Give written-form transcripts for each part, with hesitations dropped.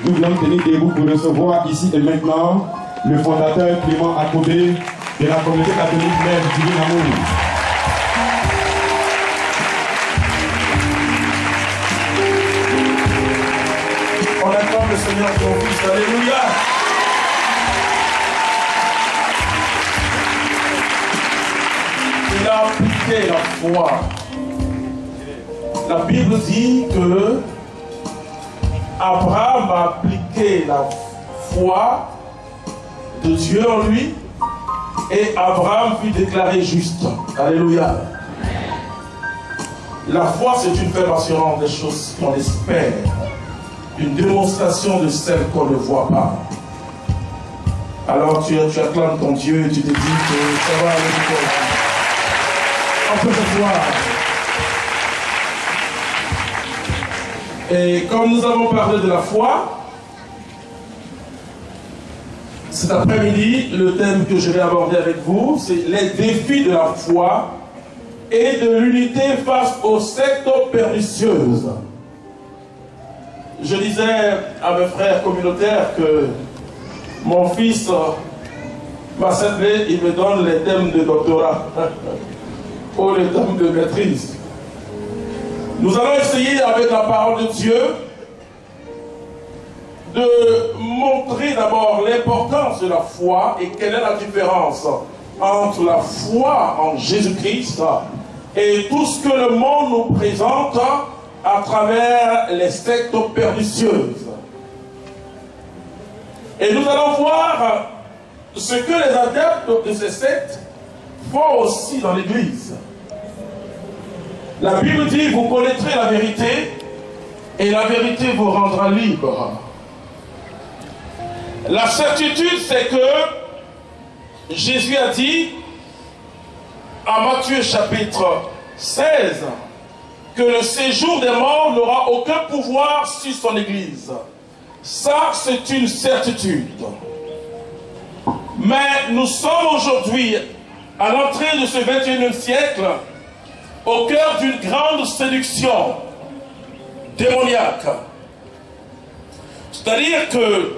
nous voulons tenir debout pour recevoir ici et maintenant le fondateur Clément Akobé de la communauté catholique Mère du Divin Amour. On acclame le Seigneur ton Fils. Alléluia. Il a appliqué la foi. La Bible dit que Abraham a appliqué la foi de Dieu en lui et Abraham fut déclaré juste. Alléluia. La foi, c'est une ferme assurance des choses qu'on espère. Une démonstration de celles qu'on ne voit pas. Alors tu acclames ton Dieu et tu te dis que ça va avec toi. On peut te voir. Et comme nous avons parlé de la foi, cet après-midi, le thème que je vais aborder avec vous, c'est les défis de la foi et de l'unité face aux sectes pernicieuses. Je disais à mes frères communautaires que mon fils m'a servi, il me donne les thèmes de doctorat ou les thèmes de maîtrise. Nous allons essayer avec la parole de Dieu de montrer d'abord l'importance de la foi et quelle est la différence entre la foi en Jésus-Christ et tout ce que le monde nous présente à travers les sectes pernicieuses. Et nous allons voir ce que les adeptes de ces sectes font aussi dans l'Église. La Bible dit, vous connaîtrez la vérité et la vérité vous rendra libre. La certitude, c'est que Jésus a dit en Matthieu chapitre 16 que le séjour des morts n'aura aucun pouvoir sur son Église. Ça, c'est une certitude. Mais nous sommes aujourd'hui, à l'entrée de ce 21e siècle, au cœur d'une grande séduction démoniaque. C'est-à-dire que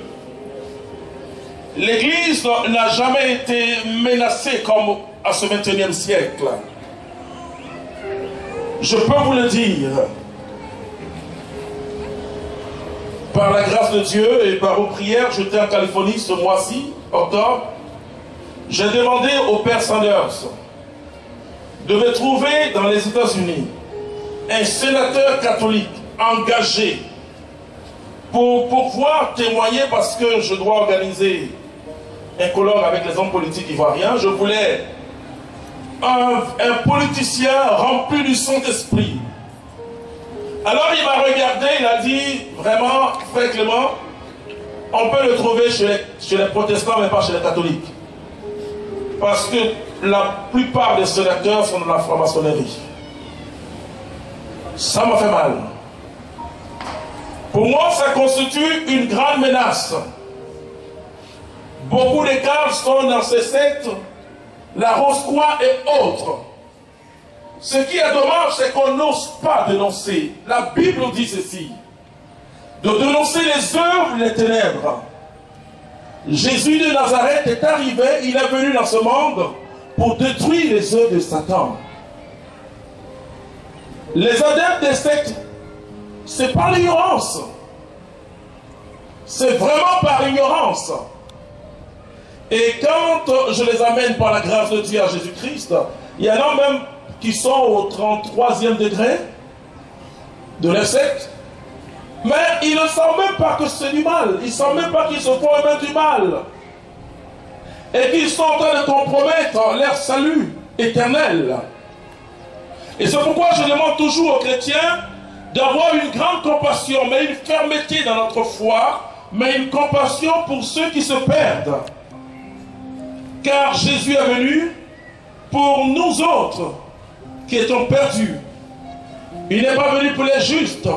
l'Église n'a jamais été menacée comme à ce 21e siècle. Je peux vous le dire, par la grâce de Dieu et par vos prières, j'étais en Californie ce mois-ci, octobre, j'ai demandé au Père Sanders de me trouver dans les États-Unis un sénateur catholique engagé pour pouvoir témoigner, parce que je dois organiser un colloque avec les hommes politiques ivoiriens. Je voulais un politicien rempli du Saint-Esprit. Alors il m'a regardé, il a dit, vraiment, frère Clément, on peut le trouver chez les protestants, mais pas chez les catholiques. Parce que la plupart des sénateurs sont de la franc-maçonnerie. Ça m'a fait mal. Pour moi, ça constitue une grande menace. Beaucoup d'écarts sont dans ces sectes, la Rose-Croix et autres. Ce qui est dommage, c'est qu'on n'ose pas dénoncer. La Bible dit ceci, de dénoncer les œuvres des ténèbres. Jésus de Nazareth est arrivé, il est venu dans ce monde pour détruire les œuvres de Satan. Les adeptes des sectes, c'est par l'ignorance. C'est vraiment par ignorance. Et quand je les amène par la grâce de Dieu à Jésus-Christ, il y en a même qui sont au 33e degré de la secte, mais ils ne savent même pas que c'est du mal. Ils ne savent même pas qu'ils se font eux-mêmes du mal. Et qu'ils sont en train de compromettre leur salut éternel. Et c'est pourquoi je demande toujours aux chrétiens d'avoir une grande compassion, mais une fermeté dans notre foi, mais une compassion pour ceux qui se perdent. Car Jésus est venu pour nous autres qui étions perdus. Il n'est pas venu pour les justes.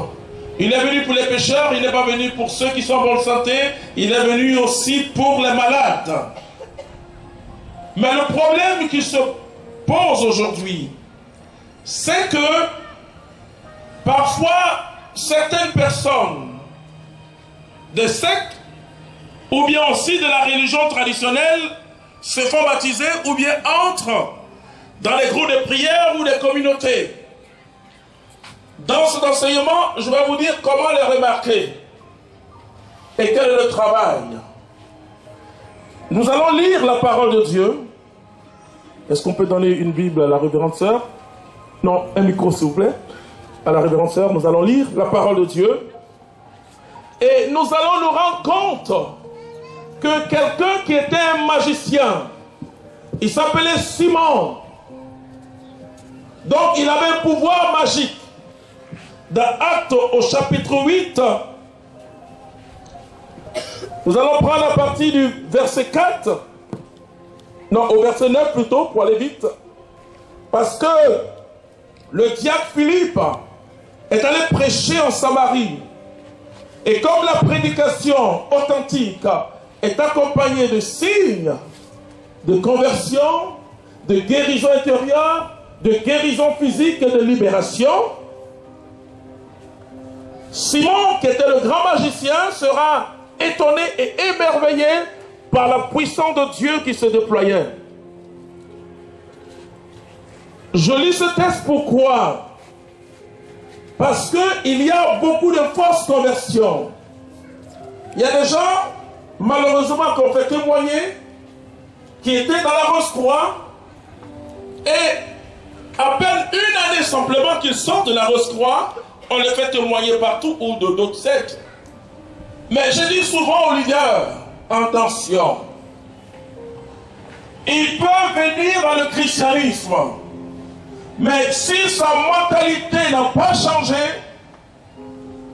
Il est venu pour les pécheurs. Il n'est pas venu pour ceux qui sont en bonne santé. Il est venu aussi pour les malades. Mais le problème qui se pose aujourd'hui, c'est que parfois certaines personnes des sectes, ou bien aussi de la religion traditionnelle, se font baptiser, ou bien entrent dans les groupes de prière ou des communautés. Dans cet enseignement, je vais vous dire comment les remarquer et quel est le travail. Nous allons lire la parole de Dieu. Est-ce qu'on peut donner une Bible à la révérende sœur? Non, un micro s'il vous plaît. À la révérende sœur, nous allons lire la parole de Dieu. Et nous allons nous rendre compte que quelqu'un qui était un magicien, il s'appelait Simon. Donc il avait un pouvoir magique. Dans Actes au chapitre 8, nous allons prendre à partir du verset 4, non, au verset 9 plutôt, pour aller vite, parce que le diacre Philippe est allé prêcher en Samarie. Et comme la prédication authentique est accompagnée de signes de conversion, de guérison intérieure, de guérison physique et de libération, Simon, qui était le grand magicien, sera étonné et émerveillé par la puissance de Dieu qui se déployait. Je lis ce texte pourquoi? Parce qu'il y a beaucoup de fausses conversions. Il y a des gens, malheureusement, qu'on fait témoigner, qui étaient dans la Rose-Croix, et à peine une année simplement qu'ils sortent de la Rose-Croix, on les fait témoigner partout ou de d'autres sectes. Mais je dis souvent aux leaders, attention, ils peuvent venir dans le christianisme, mais si sa mentalité n'a pas changé,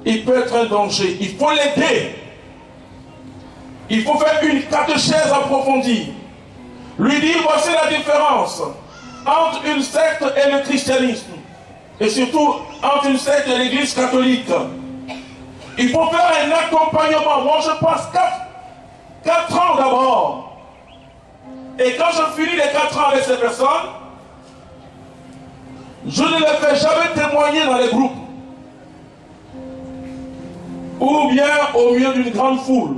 il peut être un danger. Il faut l'aider. Il faut faire une catéchèse approfondie. Lui dire, voici la différence entre une secte et le christianisme. Et surtout, entre une secte et l'église catholique. Il faut faire un accompagnement. Moi, je passe 4 ans d'abord. Et quand je finis les 4 ans avec ces personnes, je ne les fais jamais témoigner dans les groupes. Ou bien au milieu d'une grande foule.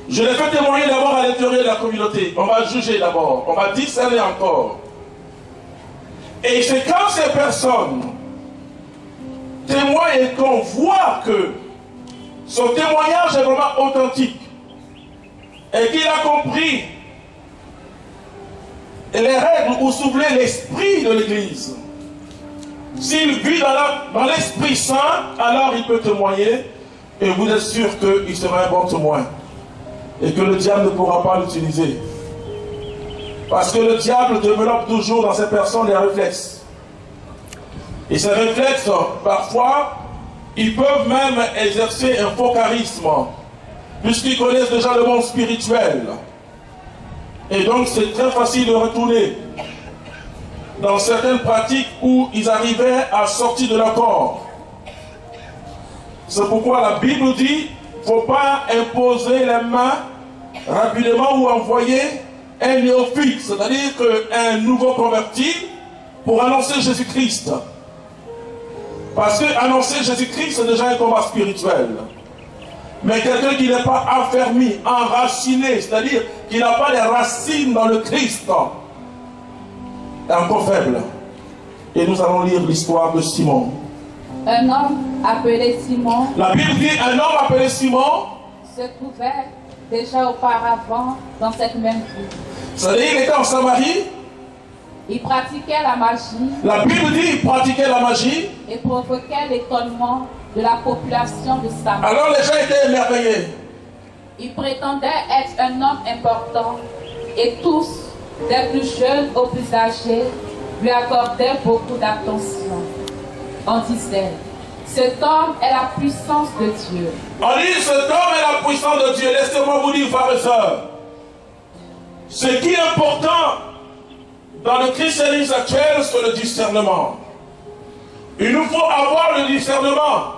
Je les fais témoigner d'abord à l'intérieur de la communauté. On va juger d'abord. On va discerner encore. Et c'est quand ces personnes témoignent et qu'on voit que son témoignage est vraiment authentique et qu'il a compris les règles ou soulever l'esprit de l'Église. S'il vit dans l'Esprit Saint, alors il peut témoigner et vous êtes sûr qu'il sera un bon témoin et que le diable ne pourra pas l'utiliser. Parce que le diable développe toujours dans ces personnes des réflexes. Et ces réflexes, parfois, ils peuvent même exercer un faux charisme, puisqu'ils connaissent déjà le monde spirituel. Et donc c'est très facile de retourner dans certaines pratiques où ils arrivaient à sortir de leur corps. C'est pourquoi la Bible dit, il ne faut pas imposer les mains rapidement ou envoyer un néophyte, c'est-à-dire qu'un nouveau converti, pour annoncer Jésus-Christ. Parce que annoncer Jésus-Christ, c'est déjà un combat spirituel. Mais quelqu'un qui n'est pas affermi, enraciné, c'est-à-dire qui n'a pas les racines dans le Christ, est encore faible. Et nous allons lire l'histoire de Simon. Un homme appelé Simon. La Bible dit un homme appelé Simon se trouvait déjà auparavant dans cette même ville. C'est-à-dire qu'il était en Samarie. Il pratiquait la magie. La Bible dit qu'il pratiquait la magie. Et provoquait l'étonnement de la population de Samarie. Alors les gens étaient émerveillés. Il prétendait être un homme important. Et tous, des plus jeunes aux plus âgés, lui accordaient beaucoup d'attention. On disait, cet homme est la puissance de Dieu. On dit, cet homme est la puissance de Dieu. Laissez-moi vous dire, frères et sœurs, ce qui est important dans le christianisme actuel, c'est le discernement. Il nous faut avoir le discernement.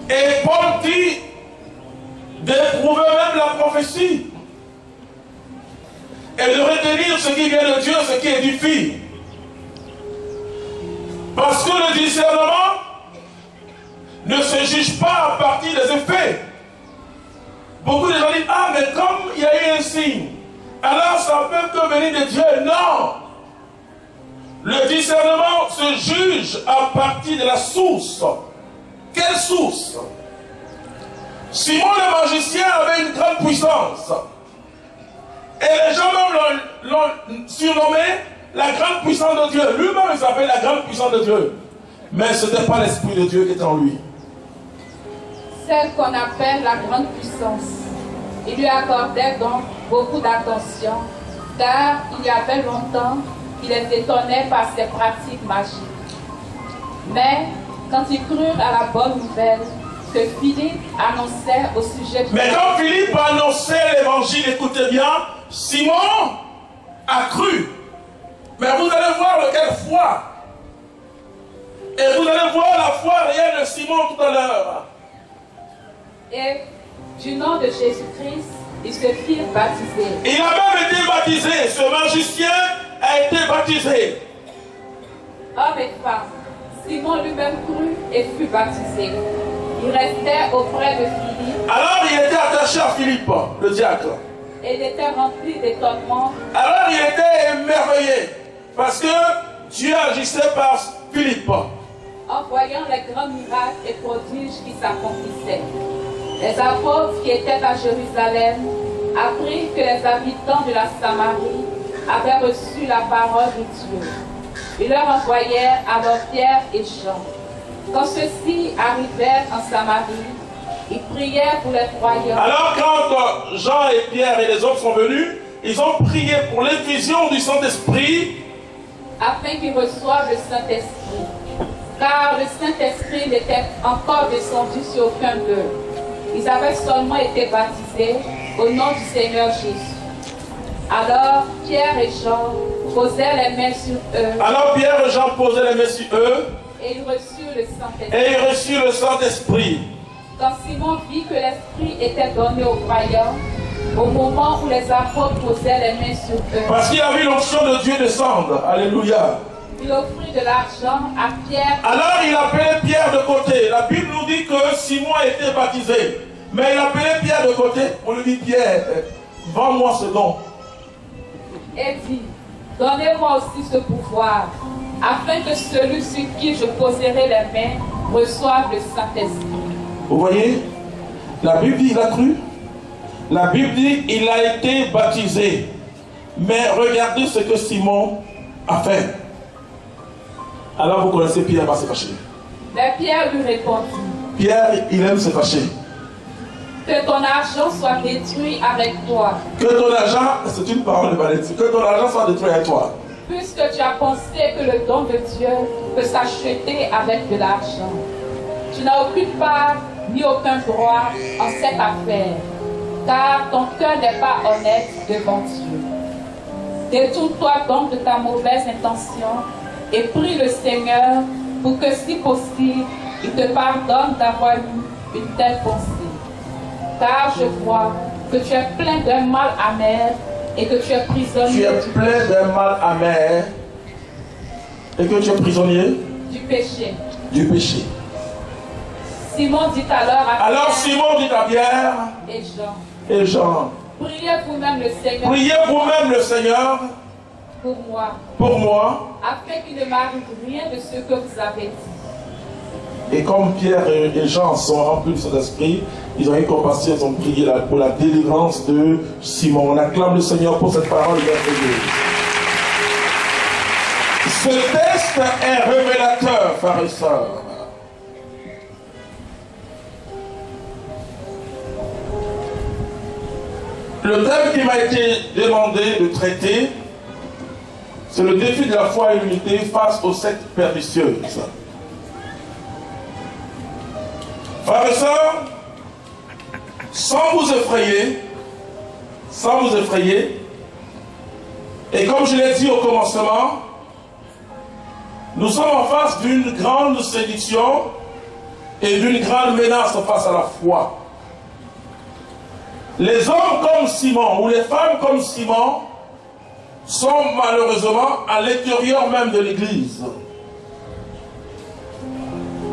Et Paul dit d'éprouver même la prophétie et de retenir ce qui vient de Dieu, ce qui édifie. Parce que le discernement ne ne se juge pas à partir des effets. Beaucoup de gens disent, ah, mais comme il y a eu un signe, alors ça peut que venir de Dieu. Non! Le discernement se juge à partir de la source. Quelle source? Simon le magicien avait une grande puissance. Et les gens même l'ont surnommé la grande puissance de Dieu. Lui-même il s'appelle la grande puissance de Dieu. Mais ce n'était pas l'Esprit de Dieu qui était en lui. Celle qu'on appelle la grande puissance. Il lui accordait donc beaucoup d'attention, car il y avait longtemps qu'il les étonnait par ses pratiques magiques. Mais quand ils crurent à la bonne nouvelle que Philippe annonçait au sujet du... Mais quand Philippe annonçait l'évangile, écoutez bien, Simon a cru. Mais vous allez voir de quelle foi. Et vous allez voir la foi réelle de Simon tout à l'heure. Et du nom de Jésus-Christ, ils se firent baptiser. Il a même été baptisé. Ce magicien a été baptisé. Hommes et femmes, Simon lui-même crut et fut baptisé. Il restait auprès de Philippe. Alors il était attaché à Philippe, le diacre. Et il était rempli d'étonnement. Alors il était émerveillé parce que Dieu agissait par Philippe. En voyant les grands miracles et prodiges qui s'accomplissaient. Les apôtres qui étaient à Jérusalem apprirent que les habitants de la Samarie avaient reçu la parole de Dieu. Ils leur envoyèrent alors Pierre et Jean. Quand ceux-ci arrivèrent en Samarie, ils prièrent pour les croyants. Alors quand Jean et Pierre et les autres sont venus, ils ont prié pour l'effusion du Saint-Esprit. Afin qu'ils reçoivent le Saint-Esprit. Car le Saint-Esprit n'était encore descendu sur aucun d'eux. Ils avaient seulement été baptisés au nom du Seigneur Jésus. Alors Pierre et Jean posaient les mains sur eux. Alors Pierre et Jean posaient les mains sur eux. Et ils reçurent le Saint-Esprit. Et ils reçurent le Saint-Esprit. Quand Simon vit que l'Esprit était donné aux croyants, au moment où les apôtres posaient les mains sur eux, parce qu'il a vu l'onction de Dieu descendre. Alléluia. il offrit de l'argent à Pierre. Alors il appelait Pierre de côté. La Bible nous dit que Simon a été baptisé. Mais il appelait Pierre de côté. On lui dit, Pierre, vends-moi ce don. Et dit, donnez-moi aussi ce pouvoir, afin que celui sur qui je poserai les mains reçoive le Saint-Esprit. Vous voyez, la Bible dit, il a cru. La Bible dit, il a été baptisé. Mais regardez ce que Simon a fait. Alors vous connaissez Pierre va se fâcher. Mais Pierre lui répondit, Pierre, il aime se fâcher. que ton argent soit détruit avec toi. Que ton argent, c'est une parole de Valérie, que ton argent soit détruit avec toi. Puisque tu as pensé que le don de Dieu peut s'acheter avec de l'argent. Tu n'as aucune part ni aucun droit en cette affaire, car ton cœur n'est pas honnête devant Dieu. Détourne-toi donc de ta mauvaise intention et prie le Seigneur pour que, si possible, il te pardonne d'avoir eu une telle pensée. Car je vois que tu es plein d'un mal amer et que tu es prisonnier. Tu es plein d'un mal amer et que tu es prisonnier du péché. Du péché. Simon dit alors à Alors Pierre Simon dit à Pierre et Jean, et Jean, priez vous-même le Seigneur. priez vous-même le Seigneur Pour moi, afin qu'il ne m'arrive rien de ce que vous avez dit. Et comme Pierre et Jean sont remplis de cet esprit, ils ont eu compassion, ils ont prié pour la délivrance de Simon. On acclame le Seigneur pour cette parole merveilleuse. Ce texte est révélateur, frères et sœurs. Le thème qui m'a été demandé de traiter, c'est le défi de la foi et l'unité face aux sectes pernicieuses. Frères et sœurs, sans vous effrayer, et comme je l'ai dit au commencement, nous sommes en face d'une grande séduction et d'une grande menace face à la foi. Les hommes comme Simon ou les femmes comme Simon sont malheureusement à l'intérieur même de l'Église.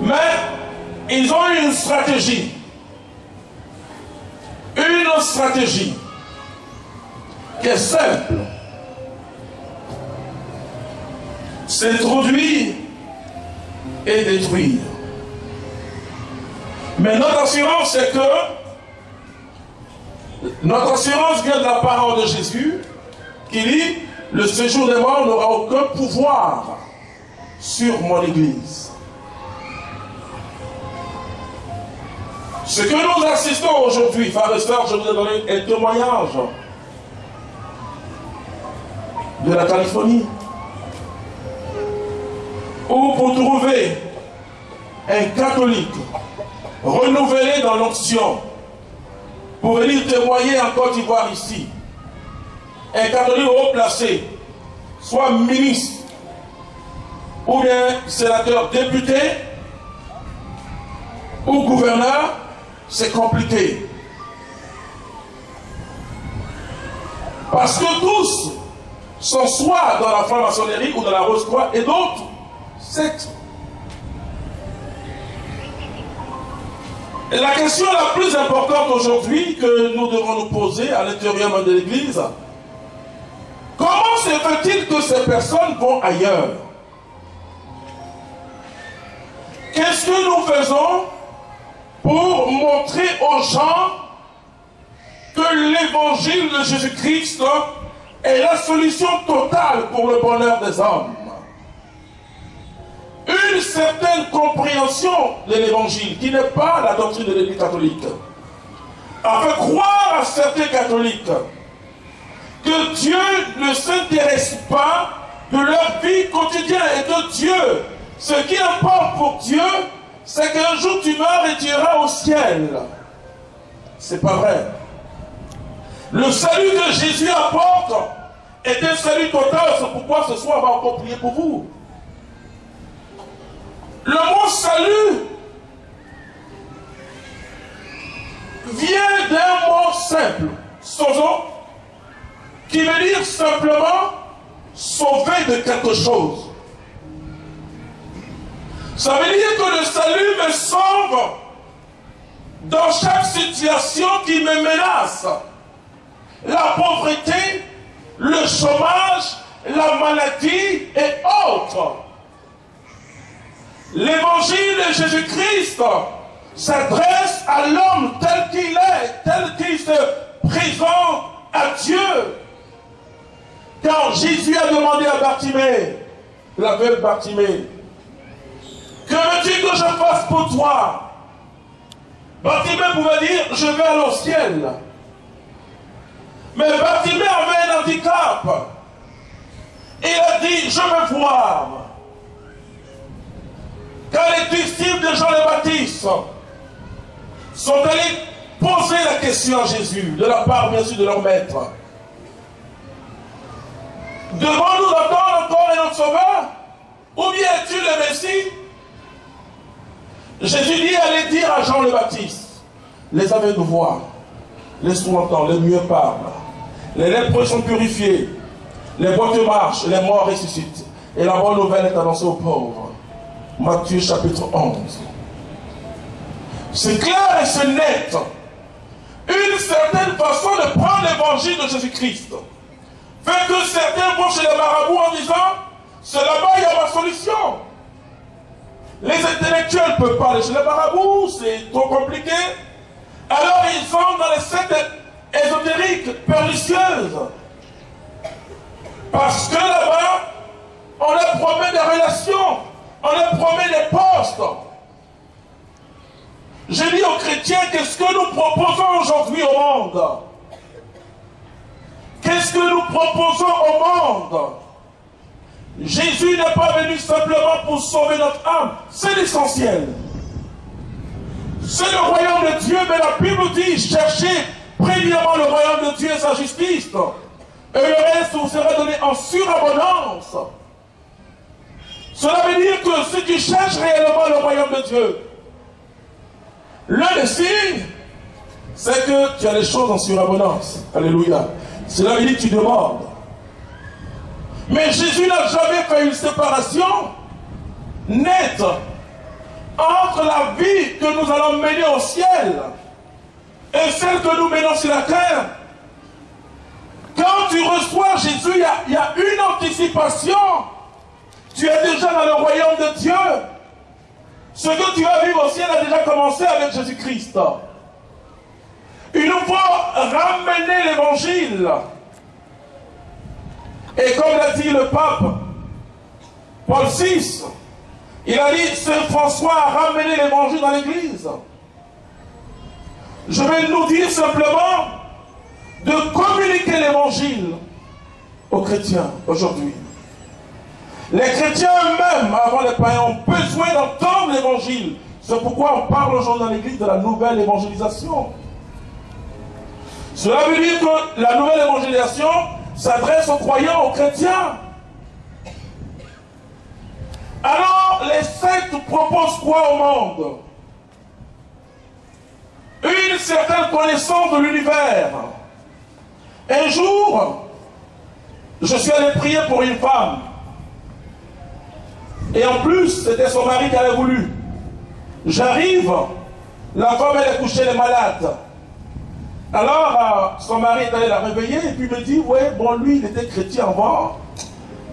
Mais Ils ont eu une stratégie. Une stratégie qui est simple. S'introduire et détruire. Mais notre assurance, c'est que notre assurance vient de la parole de Jésus qui dit, le séjour des morts n'aura aucun pouvoir sur mon Église. Ce que nous assistons aujourd'hui, frères et sœurs, je vous ai donné un témoignage de la Californie, où pour trouver un catholique renouvelé dans l'onction pour venir témoigner en Côte d'Ivoire ici, un catholique haut placé, soit ministre ou bien sénateur, député ou gouverneur, c'est compliqué. Parce que tous sont soit dans la franc-maçonnerie ou dans la Rose-Croix et d'autres sectes. Et la question la plus importante aujourd'hui que nous devons nous poser à l'intérieur de l'Église, comment se fait-il que ces personnes vont ailleurs? Qu'est-ce que nous faisons pour montrer aux gens que l'évangile de Jésus-Christ est la solution totale pour le bonheur des hommes? Une certaine compréhension de l'évangile, qui n'est pas la doctrine de l'Église catholique, a fait croire à certains catholiques que Dieu ne s'intéresse pas de leur vie quotidienne et que Dieu, ce qui importe pour Dieu, c'est qu'un jour tu meurs et tu iras au ciel. C'est pas vrai. Le salut que Jésus apporte est un salut total. C'est pourquoi ce soir on va encore prier pour vous. Le mot salut vient d'un mot simple, sozo, qui veut dire simplement sauver de quelque chose. Ça veut dire que le salut me sauve dans chaque situation qui me menace. La pauvreté, le chômage, la maladie et autres. L'évangile de Jésus-Christ s'adresse à l'homme tel qu'il est, tel qu'il se présente à Dieu. Quand Jésus a demandé à Bartimée, la veuve Bartimée, que veux-tu que je fasse pour toi? Bartimée pouvait dire, je vais aller au ciel. Mais Bartimée avait un handicap. Il a dit, je veux voir. Quand les disciples de Jean le Baptiste sont allés poser la question à Jésus, de la part bien sûr de leur maître, devons-nous attendre encore un autre sauveur? Ou bien es-tu le Messie? Jésus dit, allez dire à Jean le Baptiste, les aveugles voient, les sourds entendent, les muets parlent, les lépreux sont purifiés, les boiteux marchent, les morts ressuscitent, et la bonne nouvelle est annoncée aux pauvres. Matthieu chapitre 11. C'est clair et c'est net. Une certaine façon de prendre l'évangile de Jésus-Christ fait que certains vont chez les marabouts en disant, c'est là-bas il y a ma solution. Les intellectuels ne peuvent pas aller chez les marabouts, c'est trop compliqué. Alors ils sont dans les sectes ésotériques, pernicieuses. Parce que là-bas, on leur promet des relations, on leur promet des postes. Je dis aux chrétiens, qu'est-ce que nous proposons aujourd'hui au monde? Qu'est-ce que nous proposons au monde? Jésus n'est pas venu simplement pour sauver notre âme, c'est l'essentiel. C'est le royaume de Dieu, mais la Bible dit, cherchez premièrement le royaume de Dieu et sa justice, et le reste vous sera donné en surabondance. Cela veut dire que si tu cherches réellement le royaume de Dieu, l'un des signes, c'est que tu as les choses en surabondance. Alléluia. Cela veut dire que tu demandes. Mais Jésus n'a jamais fait une séparation nette entre la vie que nous allons mener au ciel et celle que nous menons sur la terre. Quand tu reçois Jésus, il y a une anticipation. Tu es déjà dans le royaume de Dieu. Ce que tu vas vivre au ciel a déjà commencé avec Jésus-Christ. Il nous faut ramener l'évangile. Et comme l'a dit le pape Paul VI, il a dit, Saint François a ramené l'évangile dans l'église. Je vais nous dire simplement de communiquer l'évangile aux chrétiens aujourd'hui. Les chrétiens eux-mêmes, avant les païens, ont besoin d'entendre l'évangile. C'est pourquoi on parle aujourd'hui dans l'église de la nouvelle évangélisation. Cela veut dire que la nouvelle évangélisation s'adresse aux croyants, aux chrétiens. Alors, les sectes proposent quoi au monde? Une certaine connaissance de l'univers. Un jour, je suis allé prier pour une femme. Et en plus, c'était son mari qui avait voulu. J'arrive, la femme elle est couchée, elle est malade. Alors, son mari est allé la réveiller et puis me dit, ouais, bon, lui, il était chrétien avant.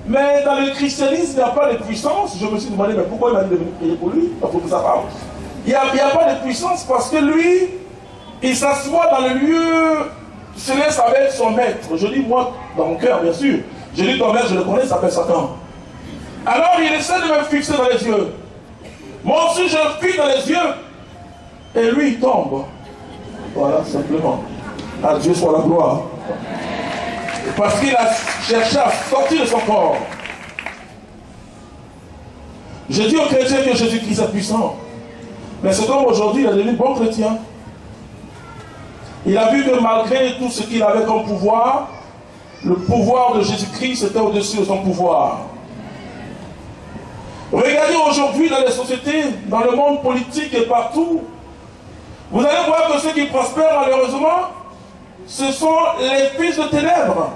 Mais dans le christianisme, il n'y a pas de puissance. Je me suis demandé, mais pourquoi il m'a dit de venir prier pour lui? Pour sa femme. Il n'y a pas de puissance parce que lui, il s'assoit dans le lieu céleste avec son maître. Je dis, moi, dans mon cœur, bien sûr. Je dis, ton maître, je le connais, il s'appelle Satan. Alors, il essaie de me fixer dans les yeux. Moi aussi, je le fixe dans les yeux. Et lui, il tombe. Voilà, simplement. À Dieu soit la gloire. Parce qu'il a cherché à sortir de son corps. Je dis aux chrétiens que Jésus-Christ est puissant. Mais cet homme aujourd'hui, il est devenu bon chrétien. Il a vu que malgré tout ce qu'il avait comme pouvoir, le pouvoir de Jésus-Christ était au-dessus de son pouvoir. Regardez aujourd'hui dans les sociétés, dans le monde politique et partout, vous allez voir que ceux qui prospèrent malheureusement, ce sont les fils de ténèbres.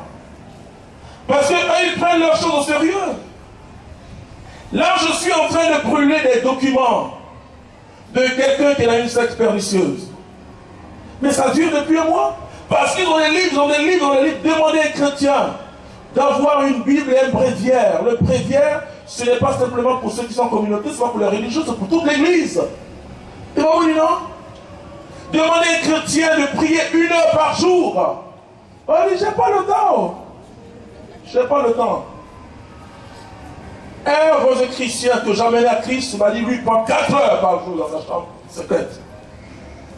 Parce qu'eux, ils prennent leurs choses au sérieux. Là, je suis en train de brûler des documents de quelqu'un qui a une secte pernicieuse. Mais ça dure depuis un mois. Parce qu'ils ont des livres, ils ont des livres. Demandez à un chrétien d'avoir une Bible et un bréviaire. Le bréviaire, ce n'est pas simplement pour ceux qui sont en communauté, ce n'est pas pour les religieux, c'est pour toute l'église. Et vous dites non? Demandez à un chrétien de prier 1 heure par jour. On dit, j'ai pas le temps. J'ai pas le temps. Un heureux chrétien que j'amène à Christ m'a dit, lui, il prend 4 heures par jour dans sa chambre secrète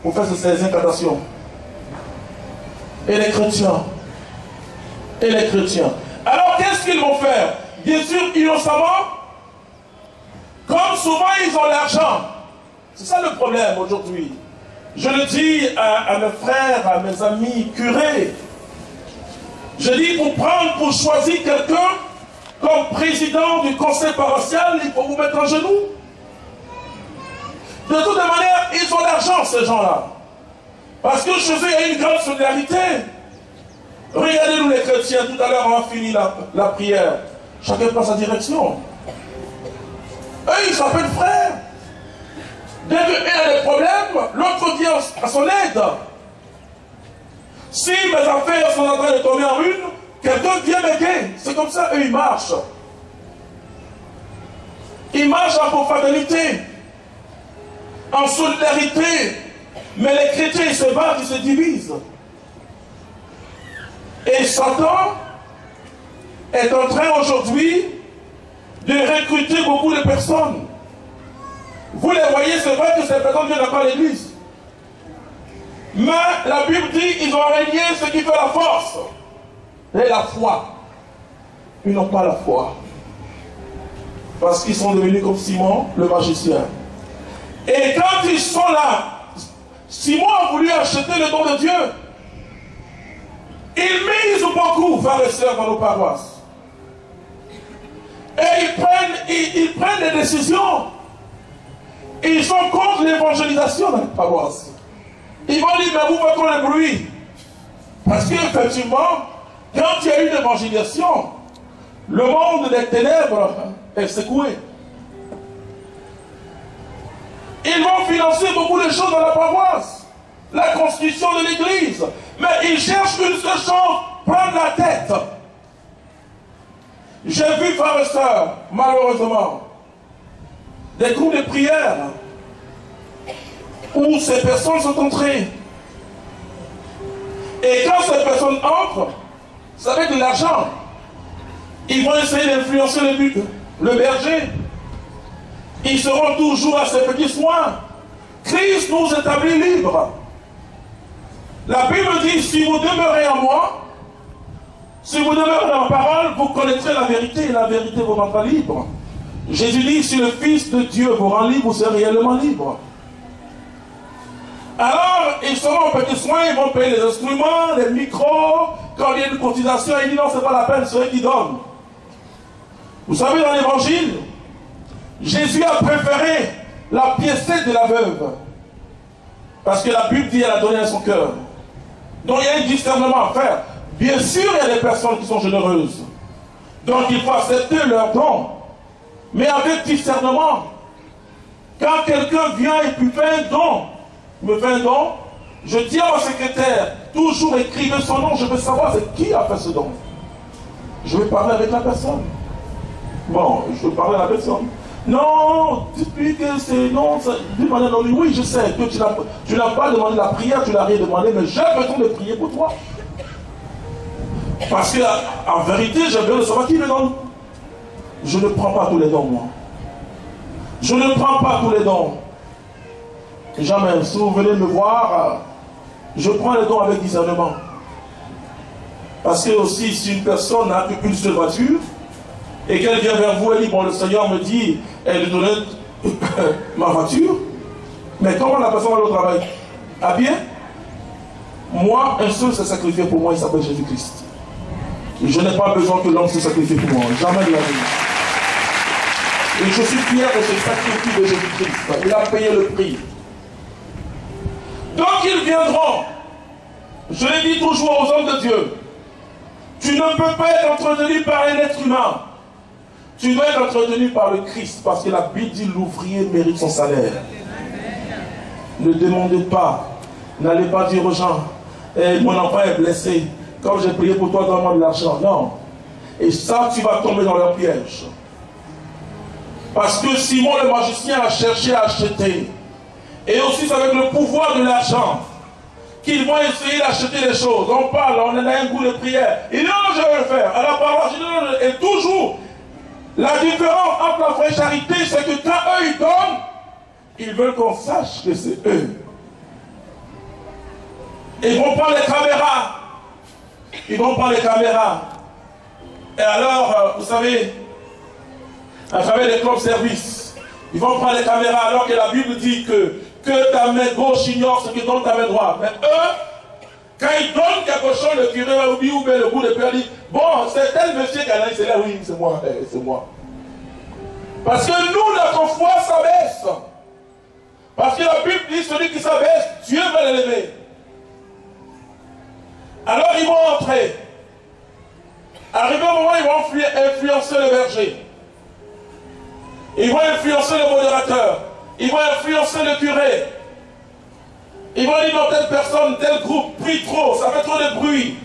pour faire ses incantations. Et les chrétiens. Et les chrétiens. Alors, qu'est-ce qu'ils vont faire? Bien sûr, innocemment, comme souvent ils ont l'argent. C'est ça le problème aujourd'hui. Je le dis à mes frères, à mes amis curés. Je dis, pour choisir quelqu'un comme président du conseil paroissial, il faut vous mettre en genoux. De toute manière, ils ont l'argent, ces gens-là. Parce que chez eux, il y a une grande solidarité. Regardez-nous les chrétiens, tout à l'heure, on a fini la prière. Chacun prend sa direction. Eux, ils s'appellent frères. Dès qu'un a des problèmes, l'autre vient à son aide. Si mes affaires sont en train de tomber en ruine, quelqu'un vient m'aider. C'est comme ça, eux, ils marchent. Ils marchent en profanité, en solidarité. Mais les chrétiens, ils se battent, ils se divisent. Et Satan est en train aujourd'hui de recruter beaucoup de personnes. Vous les voyez, c'est vrai que ces personnes viennent encore à l'église. Mais la Bible dit qu'ils ont régné ce qui fait la force. Et la foi. Ils n'ont pas la foi. Parce qu'ils sont devenus comme Simon, le magicien. Et quand ils sont là, Simon a voulu acheter le don de Dieu. Ils misent beaucoup, frères et sœurs, dans nos paroisses. Et ils prennent des décisions. Ils sont contre l'évangélisation dans les paroisses. Ils vont dire, mais vous faites trop le bruit. Parce qu'effectivement, quand il y a eu une évangélisation, le monde des ténèbres est secoué. Ils vont financer beaucoup de choses dans la paroisse, la construction de l'église. Mais ils cherchent une seule chose, prendre la tête. J'ai vu, frères et sœurs, malheureusement, des groupes de prière où ces personnes sont entrées. Et quand ces personnes entrent, ça avec de l'argent, ils vont essayer d'influencer le berger. Ils seront toujours à ces petits soins. Christ nous établit libres. La Bible dit, si vous demeurez en moi, si vous demeurez en parole, vous connaîtrez la vérité et la vérité vous rendra libre. Jésus dit, si le Fils de Dieu vous rend libre, vous serez réellement libre. Alors, ils seront en petits soins, ils vont payer les instruments, les micros. Quand il y a une cotisation, il dit non, c'est pas la peine, c'est eux qui donnent. Vous savez, dans l'évangile, Jésus a préféré la piécette de la veuve. Parce que la Bible dit qu'elle a donné à son cœur. Donc il y a un discernement à faire. Bien sûr, il y a des personnes qui sont généreuses. Donc il faut accepter leurs dons. Mais avec discernement. Quand quelqu'un vient et puis fait un don, me fait un don, je dis à mon secrétaire, toujours écrivez son nom, je veux savoir c'est qui a fait ce don. Je vais parler avec la personne. Bon, je veux parler à la personne. Non, dites-lui que c'est non, demandez non, oui, je sais que tu n'as pas demandé la prière, tu n'as rien demandé, mais j'ai besoin de prier pour toi. Parce qu'en vérité, j'ai besoin de savoir qui me donne. Je ne prends pas tous les dons, moi. Je ne prends pas tous les dons. Jamais. Si vous venez me voir, je prends les dons avec discernement. Parce que aussi, si une personne n'a qu'une seule voiture, et qu'elle vient vers vous, elle dit, bon, le Seigneur me dit, elle donne ma voiture, mais comment la personne va au travail? Ah bien? Moi, un seul s'est sacrifié pour moi, il s'appelle Jésus-Christ. Je n'ai pas besoin que l'homme se sacrifie pour moi, jamais de la vie. Et je suis fier de ce sacrifice de Jésus-Christ. Il a payé le prix. Donc ils viendront. Je l'ai dit toujours aux hommes de Dieu. Tu ne peux pas être entretenu par un être humain. Tu dois être entretenu par le Christ. Parce que la Bible dit l'ouvrier mérite son salaire. Ne demandez pas. N'allez pas dire aux gens, eh, mon enfant est blessé. Comme j'ai prié pour toi, donne-moi de l'argent. Non. Et ça, tu vas tomber dans leur piège. Parce que Simon le magicien a cherché à acheter. Et aussi c'est avec le pouvoir de l'argent qu'ils vont essayer d'acheter les choses. On parle, on en a un goût de prière. Il dit non, je vais le faire. À la parole, je dis non, et toujours, la différence entre la vraie charité, c'est que quand eux ils donnent, ils veulent qu'on sache que c'est eux. Ils vont prendre les caméras. Ils vont prendre les caméras. Et alors, vous savez, à travers les clubs services, ils vont prendre les caméras alors que la Bible dit que ta main gauche ignore ce que donne ta main droite. Mais eux, quand ils donnent quelque chose, le curé ou bien le bout de père dit, bon, c'est tel monsieur qui a dit, c'est là, oui, c'est moi, c'est moi. Parce que nous, notre foi s'abaisse. Parce que la Bible dit, celui qui s'abaisse, Dieu va l'élever. Alors ils vont entrer. Arrivé au moment où ils vont influencer le berger. Ils vont influencer le modérateur. Ils vont influencer le curé. Ils vont dire non, telle personne, tel groupe prie trop, ça fait trop de bruit.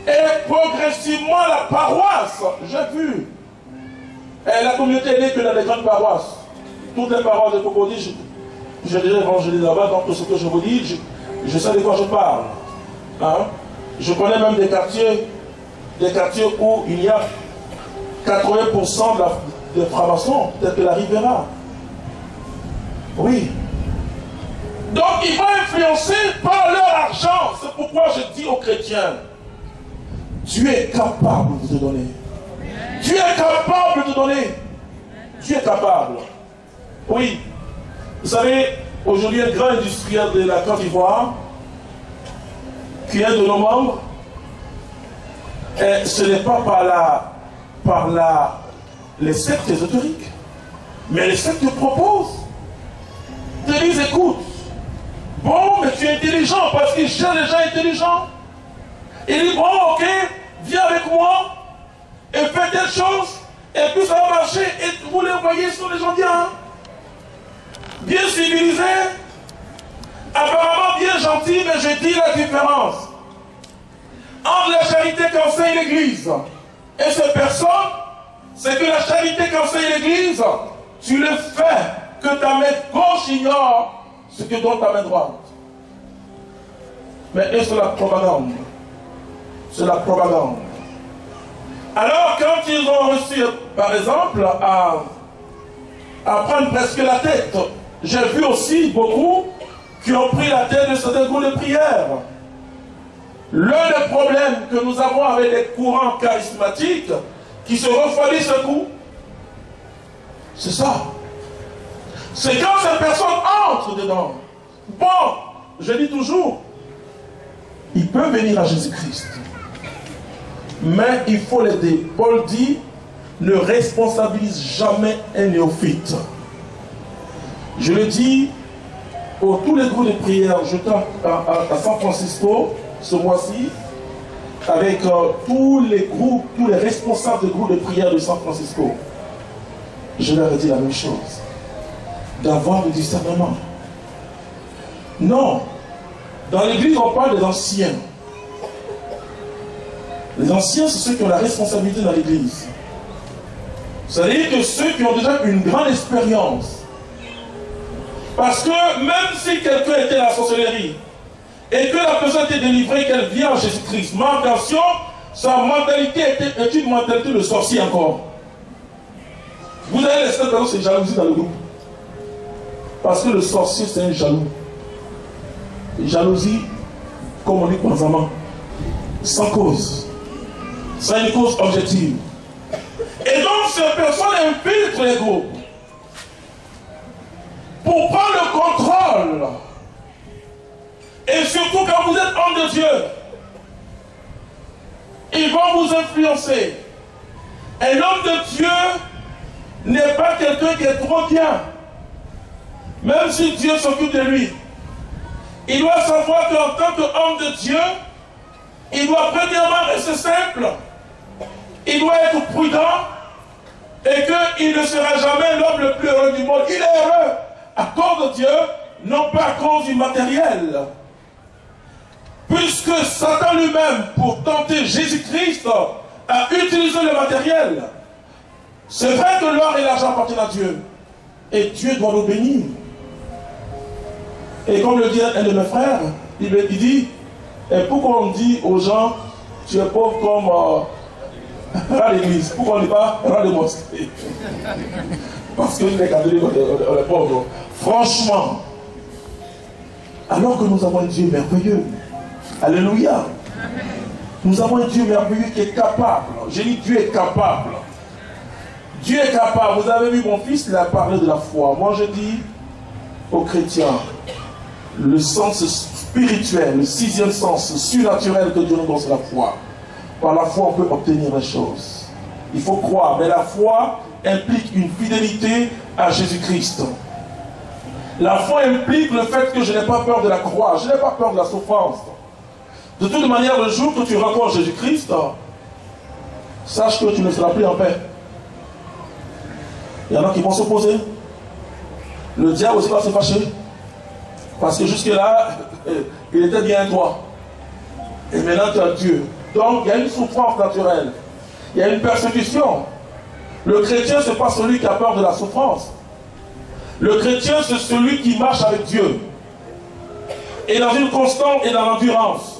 Et progressivement, la paroisse, j'ai vu, et la communauté est née que dans les grandes paroisses. Toutes les paroisses de Cocody, j'ai déjà évangélisé là-bas, donc tout ce que je vous dis, je sais de quoi je parle. Hein? Je connais même des quartiers où il y a 80% de francs-maçons, peut-être que la Rivera. Oui. Donc ils vont influencer par leur argent. C'est pourquoi je dis aux chrétiens, tu es capable de te donner. Tu es capable de te donner. Tu es capable. Oui. Vous savez, aujourd'hui, un grand industriel de la Côte d'Ivoire, qui est un de nos membres, et ce n'est pas par les sectes ésotériques, mais les sectes te proposent. Te disent, écoute, bon, mais tu es intelligent, parce qu'ils cherchent les gens intelligents. Il dit, bon, ok, viens avec moi, et fais telle chose, et puis ça va marcher, et vous les voyez, ce sont des gens bien. Hein? bien civilisé, apparemment bien gentil, mais je dis la différence entre la charité qu'enseigne l'Église et ces personnes, c'est que la charité qu'enseigne l'Église, tu le fais, que ta main gauche ignore ce que donne ta main droite. Mais c'est la propagande. C'est la propagande. Alors, quand ils ont reçu, par exemple, à prendre presque la tête, j'ai vu aussi beaucoup qui ont pris la tête de certains groupes de prière. L'un des problèmes que nous avons avec les courants charismatiques qui se refroidissent un coup, c'est ça. C'est quand ces personnes entrent dedans. Bon, je dis toujours, ils peuvent venir à Jésus-Christ. Mais il faut l'aider. Paul dit, ne responsabilise jamais un néophyte. Je le dis pour tous les groupes de prière, je tente à San Francisco, ce mois-ci, avec tous les groupes, tous les responsables de groupes de prière de San Francisco. Je leur ai dit la même chose. D'avoir le discernement. Non. Dans l'église, on parle des anciens. Les anciens, c'est ceux qui ont la responsabilité dans l'église. C'est-à-dire que ceux qui ont déjà une grande expérience. Parce que même si quelqu'un était à la sorcellerie, et que la personne était délivrée, qu'elle vient à Jésus-Christ, mais attention, sa mentalité est une mentalité de sorcier encore. Vous avez laissé cette personne, c'est jalousie dans le groupe. Parce que le sorcier, c'est un jaloux. Jalousie, comme on dit constamment, sans cause. C'est une cause objective. Et donc, ces personnes infiltrent les groupes pour prendre le contrôle. Et surtout quand vous êtes homme de Dieu, ils vont vous influencer. Un homme de Dieu n'est pas quelqu'un qui est trop bien. Même si Dieu s'occupe de lui. Il doit savoir qu'en tant qu'homme de Dieu, il doit premièrement rester simple. Il doit être prudent. Et qu'il ne sera jamais l'homme le plus heureux du monde. Il est heureux à cause de Dieu, non pas à cause du matériel. Puisque Satan lui-même, pour tenter Jésus-Christ, a utilisé le matériel. C'est vrai que l'or et l'argent appartiennent à Dieu. Et Dieu doit nous bénir. Et comme le dit un de mes frères, il dit, et pourquoi on dit aux gens, tu es pauvre comme à l'église, pourquoi on ne dit pas ras de mosquée? Parce que les catholiques, on est pauvres. Franchement, alors que nous avons un Dieu merveilleux, alléluia, nous avons un Dieu merveilleux qui est capable. J'ai dit Dieu est capable. Dieu est capable. Vous avez vu mon fils, il a parlé de la foi. Moi je dis aux chrétiens, le sens spirituel, le sixième sens surnaturel que Dieu nous donne, c'est la foi. Par la foi, on peut obtenir les choses. Il faut croire, mais la foi implique une fidélité à Jésus-Christ. La foi implique le fait que je n'ai pas peur de la croix, je n'ai pas peur de la souffrance. De toute manière, le jour que tu rencontres Jésus-Christ, sache que tu ne seras plus en paix. Il y en a qui vont s'opposer. Le diable aussi va se fâcher. Parce que jusque-là, il était bien toi. Et maintenant tu as Dieu. Donc il y a une souffrance naturelle. Il y a une persécution. Le chrétien, ce n'est pas celui qui a peur de la souffrance. Le chrétien, c'est celui qui marche avec Dieu. Et dans une constante et dans l'endurance.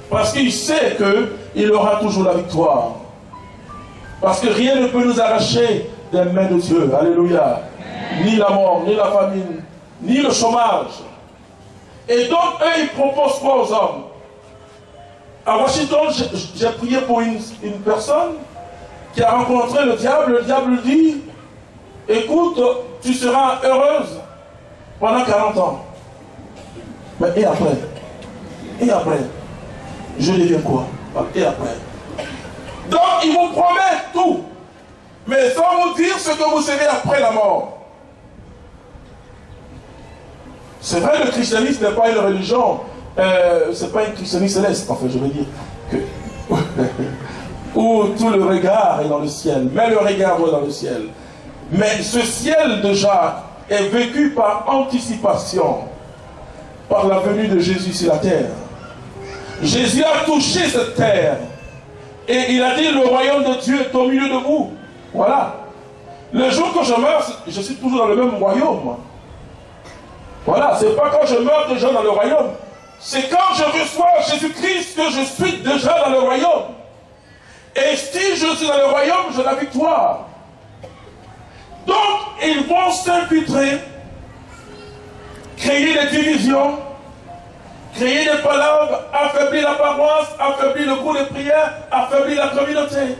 Parce qu'il sait qu'il aura toujours la victoire. Parce que rien ne peut nous arracher des mains de Dieu. Alléluia. Ni la mort, ni la famine, ni le chômage. Et donc, eux, ils proposent quoi aux hommes? À Washington, j'ai prié pour une personne qui a rencontré le diable. Le diable lui dit, écoute, tu seras heureuse pendant 40 ans. Mais et après? Et après? Je deviens quoi? Et après? Donc, ils vous promettent tout, mais sans vous dire ce que vous serez après la mort. C'est vrai, le christianisme n'est pas une religion, c'est pas une christianisme céleste, en fait, je veux dire, que, où tout le regard est dans le ciel, mais le regard est dans le ciel. Mais ce ciel déjà est vécu par anticipation, par la venue de Jésus sur la terre. Jésus a touché cette terre et il a dit: le royaume de Dieu est au milieu de vous. Voilà. Le jour que je meurs, je suis toujours dans le même royaume. Voilà, c'est pas quand je meurs que je suis dans le royaume. C'est quand je reçois Jésus-Christ que je suis déjà dans le royaume. Et si je suis dans le royaume, j'ai la victoire. Donc, ils vont s'infiltrer, créer des divisions, créer des palabres, affaiblir la paroisse, affaiblir le groupe de prière, affaiblir la communauté.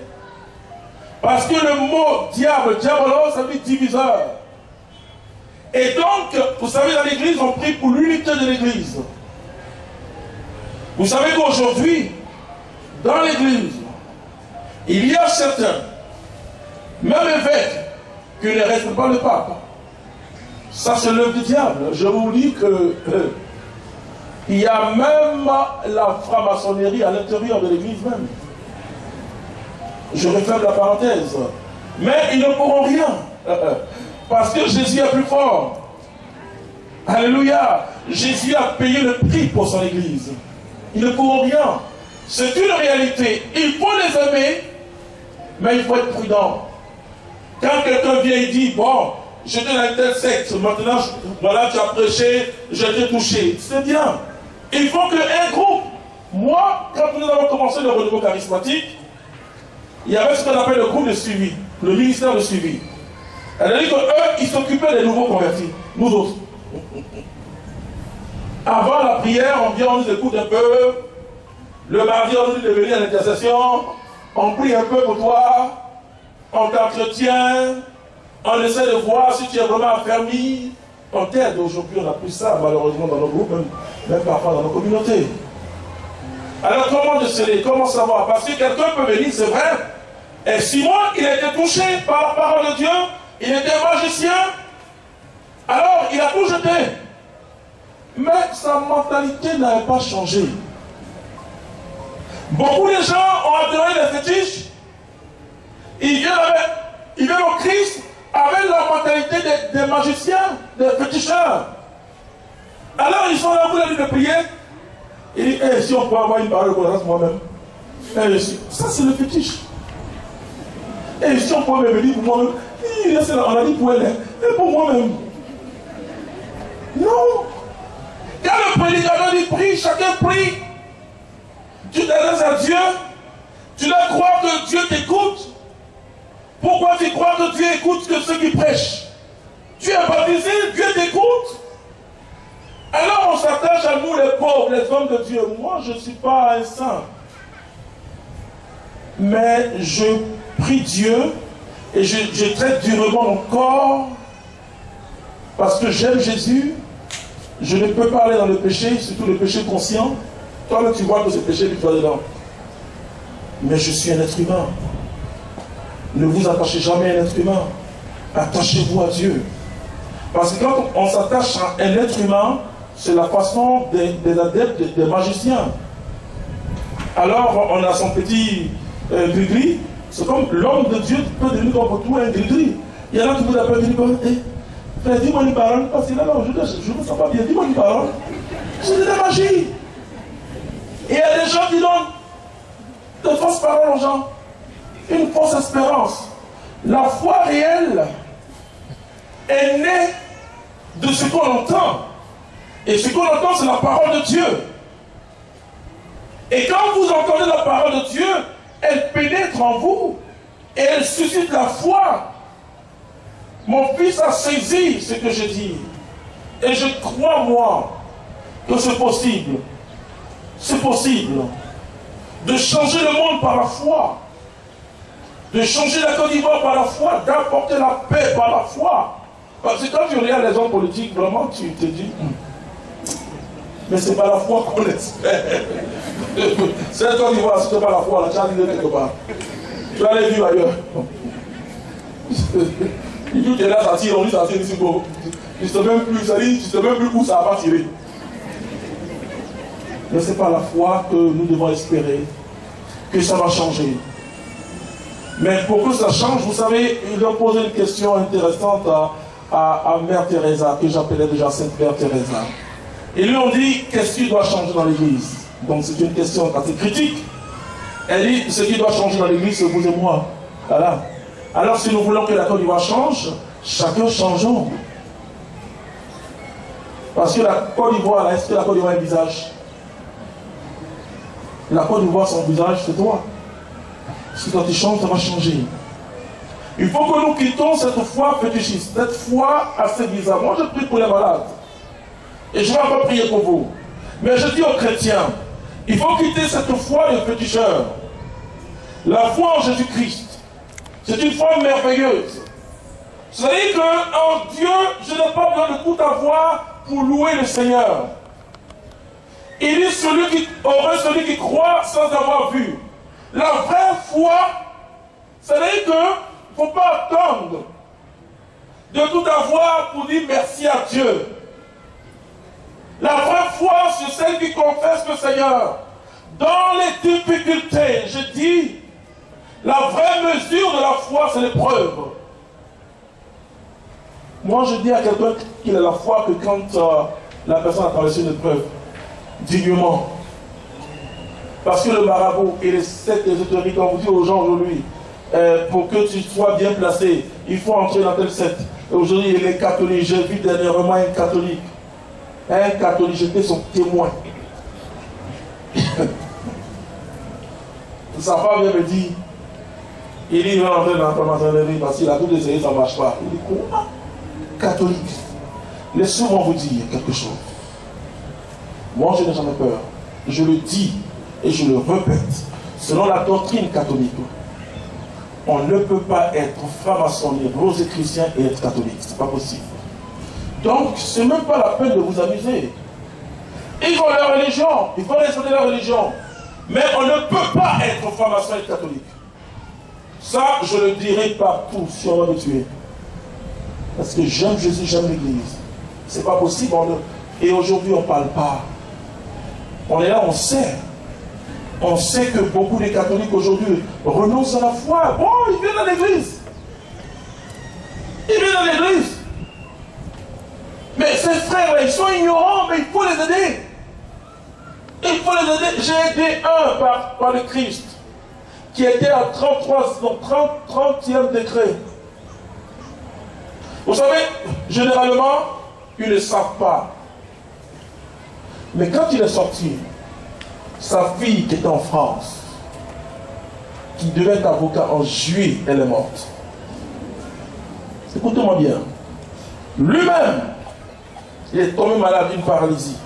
Parce que le mot diable, diabolos, ça veut dire diviseur. Et donc, vous savez, dans l'église, on prie pour l'unité de l'église. Vous savez qu'aujourd'hui, dans l'église, il y a certains, même évêques, qui ne respectent pas le pape. Ça, c'est l'œuvre du diable. Je vous dis que il y a même la franc-maçonnerie à l'intérieur de l'église même. Je referme la parenthèse. Mais ils ne pourront rien. Parce que Jésus est plus fort. Alléluia. Jésus a payé le prix pour son église. Ils ne pourront rien. C'est une réalité. Il faut les aimer, mais il faut être prudent. Quand quelqu'un vient et dit: bon, j'étais dans une telle secte, maintenant, voilà, tu as prêché, je t'ai touché. C'est bien. Il faut qu'un groupe, moi, quand nous avons commencé le renouveau charismatique, il y avait ce qu'on appelle le groupe de suivi, le ministère de suivi. Elle a dit qu'eux, ils s'occupaient des nouveaux convertis, nous autres. Avant la prière, on vient, on nous écoute un peu. Le mardi, on nous dit de venir à l'intercession. On prie un peu pour toi. On t'entretient. On essaie de voir si tu es vraiment affermi. On t'aide. Aujourd'hui, on n'a plus ça, malheureusement, dans nos groupes, même parfois dans nos communautés. Alors, comment déceler? Comment savoir? Parce que quelqu'un peut venir, c'est vrai. Et Simon, il a été touché par la parole de Dieu. Il était magicien. Alors, il a tout jeté. Mais sa mentalité n'avait pas changé. Beaucoup de gens ont adoré les fétiches. Ils viennent au Christ avec la mentalité des magiciens, des féticheurs. Alors ils sont là pour la prier. Il dit: hey, si on peut avoir une parole de connaissance moi-même. Hey, ça c'est le fétiche. Et hey, si on peut me dire pour moi-même. On a dit pour elle, et pour moi-même. Non. Quand le prédicateur dit prie, chacun prie. Tu t'adresses à Dieu. Tu dois croire que Dieu t'écoute. Pourquoi tu crois que Dieu écoute que ceux qui prêchent? Tu es baptisé, Dieu t'écoute. Alors on s'attache à nous les pauvres, les hommes de Dieu. Moi je ne suis pas un saint. Mais je prie Dieu et je traite durement mon corps parce que j'aime Jésus. Je ne peux pas aller dans le péché, surtout le péché conscient. Toi-même, tu vois que ce péché est toi dedans. Mais je suis un être humain. Ne vous attachez jamais à un être humain. Attachez-vous à Dieu. Parce que quand on s'attache à un être humain, c'est la façon des adeptes, des magiciens. Alors, on a son petit gris-gris. C'est comme l'homme de Dieu peut devenir comme tout un gris-gris. Il y en a qui vous appellent gris-gris. Frère, dis-moi une parole, parce que là, non, je ne me sens pas bien. Dis-moi une parole. C'est de la magie. Et il y a des gens qui donnent de fausses paroles aux gens. Une fausse espérance. La foi réelle est née de ce qu'on entend. Et ce qu'on entend, c'est la parole de Dieu. Et quand vous entendez la parole de Dieu, elle pénètre en vous. Et elle suscite la foi. Mon fils a saisi ce que je dis. Et je crois, moi, que c'est possible. C'est possible de changer le monde par la foi. De changer la Côte d'Ivoire par la foi. D'apporter la paix par la foi. Parce que quand tu regardes les hommes politiques, vraiment, tu te dis, mais c'est pas la foi qu'on espère. C'est la Côte d'Ivoire, c'est pas la foi, là, tu as dit quelque part. Tu vas aller vivre ailleurs. Il dit que là, ça tire, on dit ça tire ici. Tu ne sais même plus, ça dit, tu ne sais même plus où ça va tirer. Mais ce n'est pas la foi que nous devons espérer que ça va changer. Mais pour que ça change, vous savez, il a posé une question intéressante à Mère Teresa, que j'appelais déjà Sainte Mère Teresa. Ils lui ont dit, qu'est-ce qui doit changer dans l'église? Donc c'est une question assez critique. Elle dit, ce qui doit changer dans l'église, c'est vous et moi. Voilà. Alors si nous voulons que la Côte d'Ivoire change, chacun changeons. Parce que la Côte d'Ivoire, est-ce que la Côte d'Ivoire a un visage? La Côte d'Ivoire, son visage, c'est toi. Si toi tu changes, ça va changer. Il faut que nous quittons cette foi fétichiste, cette foi assez bizarre. Moi, je prie pour les malades. Et je vais encore prier pour vous. Mais je dis aux chrétiens, il faut quitter cette foi de féticheur. La foi en Jésus-Christ, c'est une foi merveilleuse. C'est-à-dire qu'en Dieu, je n'ai pas besoin de tout avoir pour louer le Seigneur. Il dit celui qui croit sans avoir vu. La vraie foi, c'est-à-dire qu'il ne faut pas attendre de tout avoir pour dire merci à Dieu. La vraie foi, c'est celle qui confesse le Seigneur. Dans les difficultés, je dis, la vraie mesure de la foi, c'est l'épreuve. Moi, je dis à quelqu'un qu'il a la foi que quand la personne a traversé une épreuve, dignement. Parce que le marabout et les sectes ésotériques, on vous dit aux gens aujourd'hui, pour que tu sois bien placé, il faut entrer dans telle secte. Aujourd'hui, les catholiques, j'ai vu dernièrement un catholique, j'étais son témoin. Sa femme vient me dire, il dit, il va entrer dans la formation parce qu'il a tout essayé, ça ne marche pas. Il dit, quoi? Catholique, laissez-moi vous dire quelque chose. Moi, je n'ai jamais peur. Je le dis et je le répète. Selon la doctrine catholique, on ne peut pas être franc-maçon, rosicrucien et être catholique. Ce n'est pas possible. Donc, ce n'est même pas la peine de vous amuser. Ils ont leur religion, il faut respecter leur religion. Mais on ne peut pas être franc-maçon et catholique. Ça, je le dirai partout si on va me tuer. Parce que j'aime Jésus, j'aime l'Église. C'est pas possible. Et aujourd'hui, on ne parle pas. On est là, on sait. On sait que beaucoup de catholiques aujourd'hui renoncent à la foi. Bon, ils viennent à l'église. Ils viennent à l'église. Mais ces frères, ils sont ignorants, mais il faut les aider. Il faut les aider. J'ai aidé un par le Christ qui était à 30e degré. Vous savez, généralement, ils ne savent pas. Mais quand il est sorti, sa fille qui était en France, qui devait être avocat en juillet, elle est morte. Écoutez-moi bien. Lui-même, il est tombé malade d'une paralysie.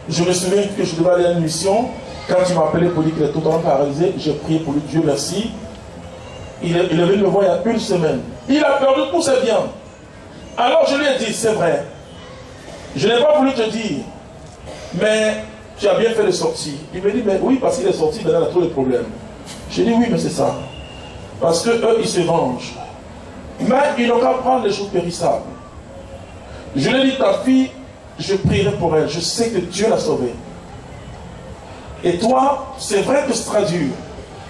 Je me souviens que je devais aller à une mission. Quand il m'a appelé pour dire qu'il est totalement paralysé, j'ai prié pour lui, Dieu merci. Il est venu me voir il y a une semaine. Il a perdu tous ses biens. Alors je lui ai dit, c'est vrai. Je n'ai pas voulu te dire, mais tu as bien fait de sortir. Il me dit, mais oui, parce qu'il est sorti, maintenant il a tous les problèmes. J'ai dit, oui, mais c'est ça. Parce que eux, ils se vengent. Mais ils n'ont qu'à prendre les choses périssables. Je lui ai dit, ta fille, je prierai pour elle. Je sais que Dieu l'a sauvée. Et toi, c'est vrai que ce sera dur.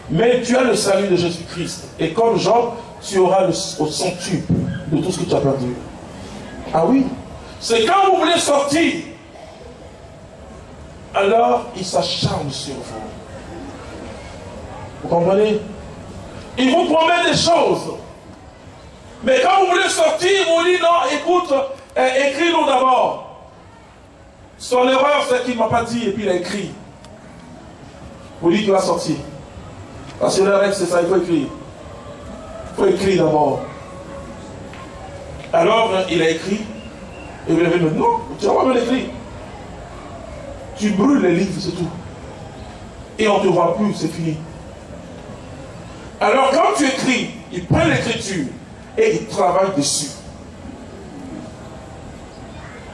Mais tu as le salut de Jésus-Christ. Et comme Job, tu auras le centuple de tout ce que tu as perdu. Ah oui. C'est quand vous voulez sortir, alors il s'acharne sur vous. Vous comprenez? Il vous promet des choses. Mais quand vous voulez sortir, vous dites non, écoute, écris-nous d'abord. Son erreur, c'est qu'il ne m'a pas dit et puis il a écrit. Vous dites qu'il va sortir. Parce que le règle, c'est ça, il faut écrire. Il faut écrire d'abord. Alors, il a écrit. Et vous avez dit, non, tu n'as pas me l'écrire. Tu brûles les livres, c'est tout. Et on ne te voit plus, c'est fini. Alors, quand tu écris, il prend l'écriture et il travaille dessus.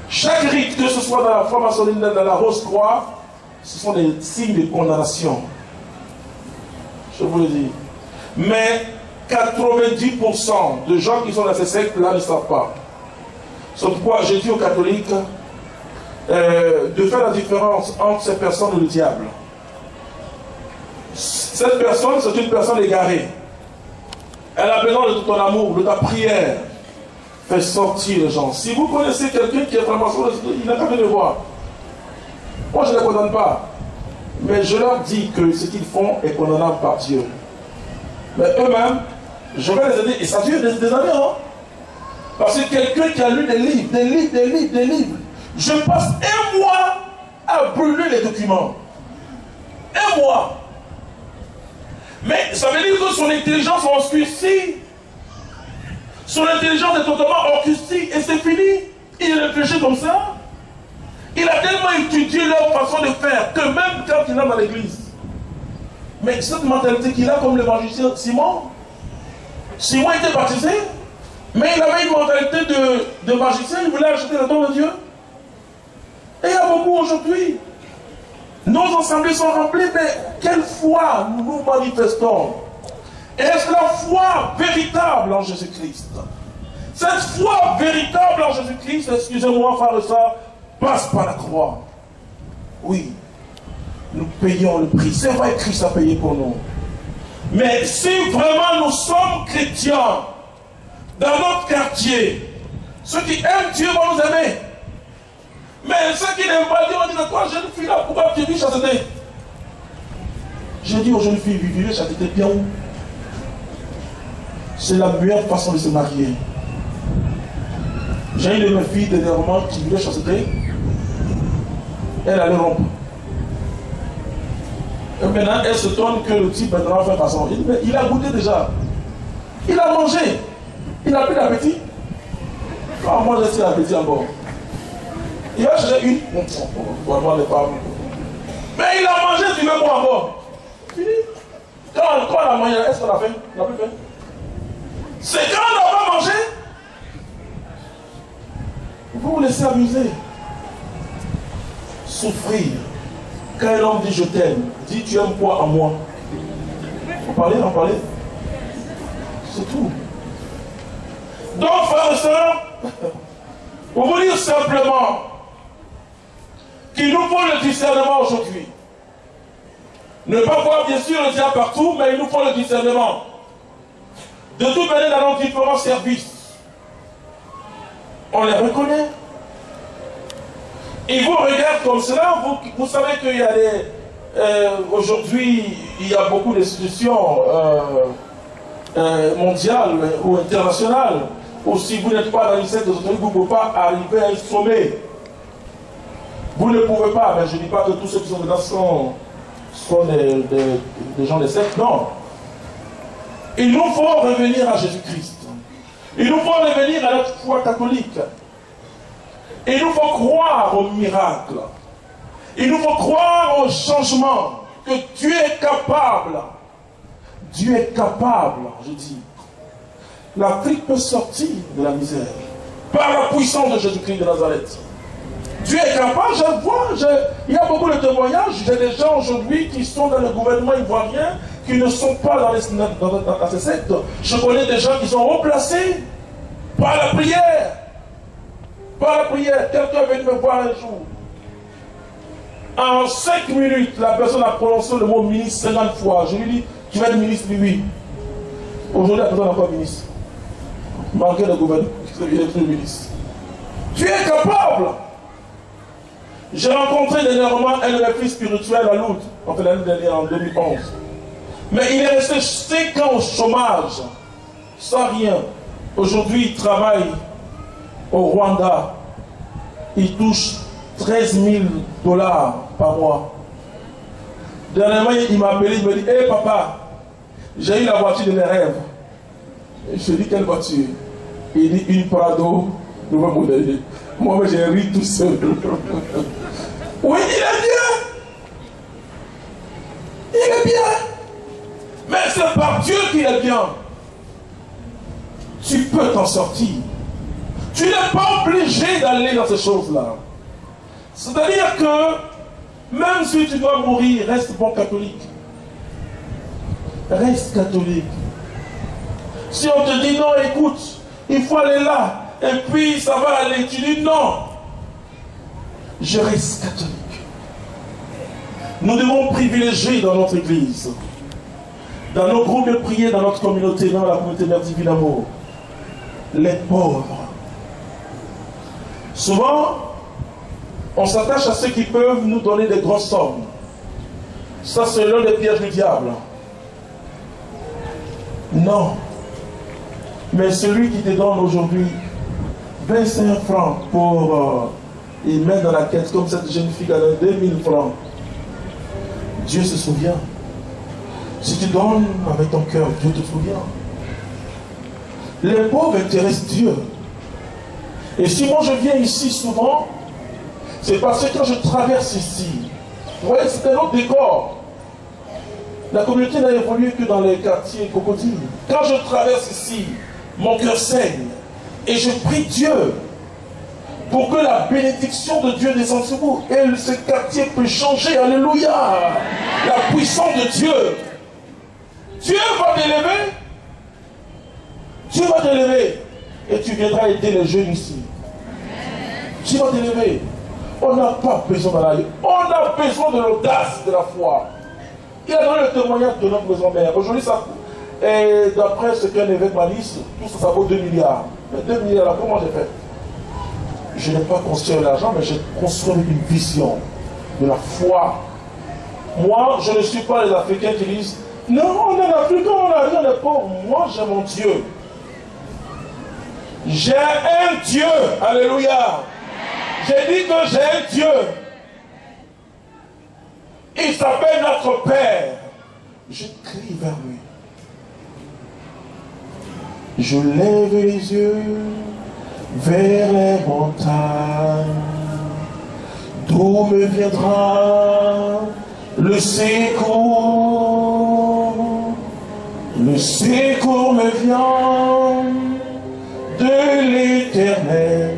Chaque rite, que ce soit dans la franc-maçonnerie, dans la Rose-Croix, ce sont des signes de condamnation. Je vous le dis. Mais 90% de gens qui sont dans ces sectes-là ne savent pas. C'est pourquoi j'ai dit aux catholiques de faire la différence entre ces personnes et le diable. Cette personne, c'est une personne égarée. Elle a besoin de tout ton amour, de ta prière. fait sortir les gens. Si vous connaissez quelqu'un qui est franc-maçon, il n'a qu'à venir le voir. Moi, je ne les condamne pas. Mais je leur dis que ce qu'ils font est condamnable par Dieu. Mais eux-mêmes, je vais les aider. Et ça dure des années, hein? Parce que quelqu'un qui a lu des livres, je passe un mois à brûler les documents. Un mois. Mais ça veut dire que son intelligence est obscurcie. Son intelligence est totalement obscurcie et c'est fini. Il réfléchit comme ça. Il a tellement étudié leur façon de faire que même quand il est dans l'église. Mais cette mentalité qu'il a comme l'évangéliste Simon était baptisé, mais il avait une mentalité de magicien, il voulait acheter le don de Dieu. Et il y a beaucoup aujourd'hui. Nos assemblées sont remplies, mais quelle foi nous manifestons? Est-ce la foi véritable en Jésus-Christ? Cette foi véritable en Jésus-Christ, excusez-moi, frère et sœur, passe par la croix. Oui, nous payons le prix. C'est vrai que Christ a payé pour nous. Mais si vraiment nous sommes chrétiens, dans notre quartier, ceux qui aiment Dieu vont nous aimer. Mais ceux qui n'aiment pas Dieu vont dire, toi, jeune fille là, pourquoi tu vis chasteté? J'ai dit aux jeunes filles, vivez chasteté bien où? C'est la meilleure façon de se marier. J'ai une de mes filles dernièrement qui vivait chasteté. Elle allait rompre. Et maintenant, elle se tourne que le type maintenant va faire façon. Il a goûté déjà. Il a mangé. Il a pris l'appétit. Ah, moi, j'ai l'appétit encore. Il a cherché une. Vraiment, les femmes. Mais il a mangé, tu veux quoi encore? Fini. Quand on a mangé, est-ce qu'on a fait? On n'a plus fait. C'est quand on n'a pas mangé. Vous vous laissez amuser. Souffrir. Quand un homme dit je t'aime, dit tu aimes quoi en moi? Vous parlez, en parler. C'est tout. Donc, frères et sœurs, pour vous dire simplement qu'il nous faut le discernement aujourd'hui. Ne pas voir bien sûr le diable partout, mais il nous faut le discernement. De toute manière, dans nos différents services, on les reconnaît. Ils vous regardent comme cela, vous savez qu'il y a des... aujourd'hui, il y a beaucoup d'institutions mondiales ou internationales, ou si vous n'êtes pas dans une secte de société, vous ne pouvez pas arriver à un sommet. Vous ne pouvez pas, mais je ne dis pas que tous ceux qui sont dedans sont des gens des sectes, non. Il nous faut revenir à Jésus-Christ. Il nous faut revenir à notre foi catholique. Il nous faut croire au miracle. Il nous faut croire au changement. Que Dieu est capable. Dieu est capable, je dis. L'Afrique peut sortir de la misère. Par la puissance de Jésus-Christ de Nazareth. Dieu est capable, je vois, il y a beaucoup de témoignages. J'ai des gens aujourd'hui qui sont dans le gouvernement ivoirien, qui ne sont pas dans ces sectes. Je connais des gens qui sont haut placés par la prière. Par la prière, quelqu'un est venu me voir un jour. En 5 minutes, la personne a prononcé le mot ministre 50 fois. Je lui dis, tu vas être ministre? Oui. Aujourd'hui, la personne n'est pas ministre. Manqué de gouvernement, il est plus ministre. Tu es capable. J'ai rencontré dernièrement un de mes fils spirituels à Lourdes, en fait l'année dernière, en 2011. Mais il est resté 5 ans au chômage, sans rien. Aujourd'hui, il travaille au Rwanda. Il touche 13 000 $ par mois. Dernièrement, il m'a appelé, il me dit, hé papa, j'ai eu la voiture de mes rêves. Et je lui ai dit, quelle voiture? Il dit, une Prado, nouveau modèle. Moi, j'ai ri tout seul. Oui, il est bien. Il est bien. Mais c'est par Dieu qu'il est bien. Tu peux t'en sortir. Tu n'es pas obligé d'aller dans ces choses-là. C'est-à-dire que même si tu dois mourir, reste bon catholique. Reste catholique. Si on te dit non, écoute, il faut aller là, et puis ça va aller, tu dis non. Je reste catholique. Nous devons privilégier dans notre église, dans nos groupes de prière, dans notre communauté, dans la communauté Mère Divine Amour, les pauvres, Souvent, on s'attache à ceux qui peuvent nous donner des grosses sommes. Ça, c'est l'un des pièges du diable. Non. Mais celui qui te donne aujourd'hui 25 francs pour y mettre dans la caisse, comme cette jeune fille qui a donné 2000 francs, Dieu se souvient. Si tu donnes avec ton cœur, Dieu te souvient. Les pauvres intéressent Dieu. Et si moi je viens ici souvent, c'est parce que quand je traverse ici, vous voyez, c'est un autre décor. La communauté n'a évolué que dans les quartiers crocodiles. Quand je traverse ici, mon cœur saigne. Et je prie Dieu pour que la bénédiction de Dieu descende sur vous. Et ce quartier peut changer. Alléluia. La puissance de Dieu. Dieu va t'élever. Dieu va t'élever. Et tu viendras aider les jeunes ici. Dieu va t'élever. On n'a pas besoin d'aller. On a besoin de l'audace de la foi. Il a donné le témoignage de notre maison mère. Aujourd'hui, ça, et d'après ce qu'un évêque m'a dit, tout ça, ça vaut 2 milliards. Mais 2 milliards, là, comment j'ai fait? Je n'ai pas construit l'argent, mais j'ai construit avec une vision de la foi. Moi, je ne suis pas les Africains qui disent non, on est Africain, on a rien de pauvre. Moi, j'ai mon Dieu. J'ai un Dieu. Alléluia. J'ai dit que j'ai un Dieu. Il s'appelle notre Père. Je crie vers lui. Je lève les yeux vers les montagnes. D'où me viendra le secours? Le secours me vient de l'Éternel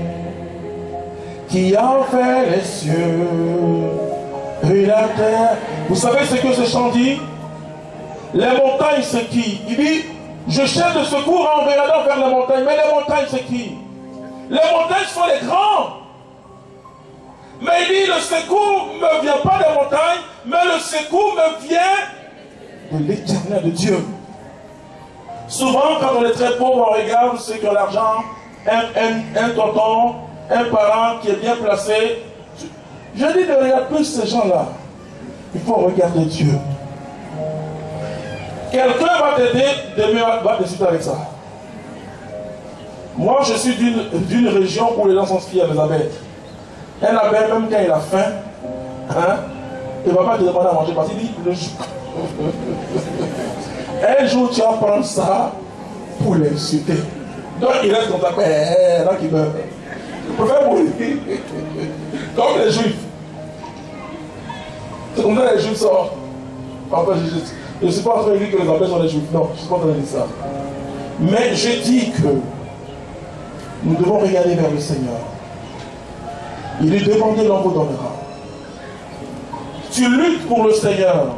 qui a fait les cieux et la terre. Vous savez ce que ce chant dit? Les montagnes, c'est qui? Il dit, je cherche le secours en regardant vers les montagnes. Mais les montagnes, c'est qui? Les montagnes sont les grands. Mais il dit, le secours ne me vient pas des montagnes, mais le secours me vient de l'Éternel, de Dieu. Souvent, quand on est très pauvre, on regarde ceux qui ont l'argent, un tonton, un parent qui est bien placé. Je dis de regarder plus ces gens-là. Il faut regarder Dieu. Quelqu'un va t'aider, demain va décider avec ça. Moi, je suis d'une région où les gens sont fiers des abeilles. Un abeille, même quand il a faim, hein, il ne va pas te demander à manger parce qu'il dit le jour. Un jour, tu vas prendre ça pour l'insulter. Donc, il reste comme ça, donc il meurt. Je préfère mourir. Comme les Juifs. C'est comme ça que les Juifs sortent. Enfin, je ne suis pas en train de dire que les abeilles sont les Juifs. Non, je ne suis pas en train de dire ça. Mais je dis que nous devons regarder vers le Seigneur. Il est demandé, l'on vous donnera. Tu luttes pour le Seigneur.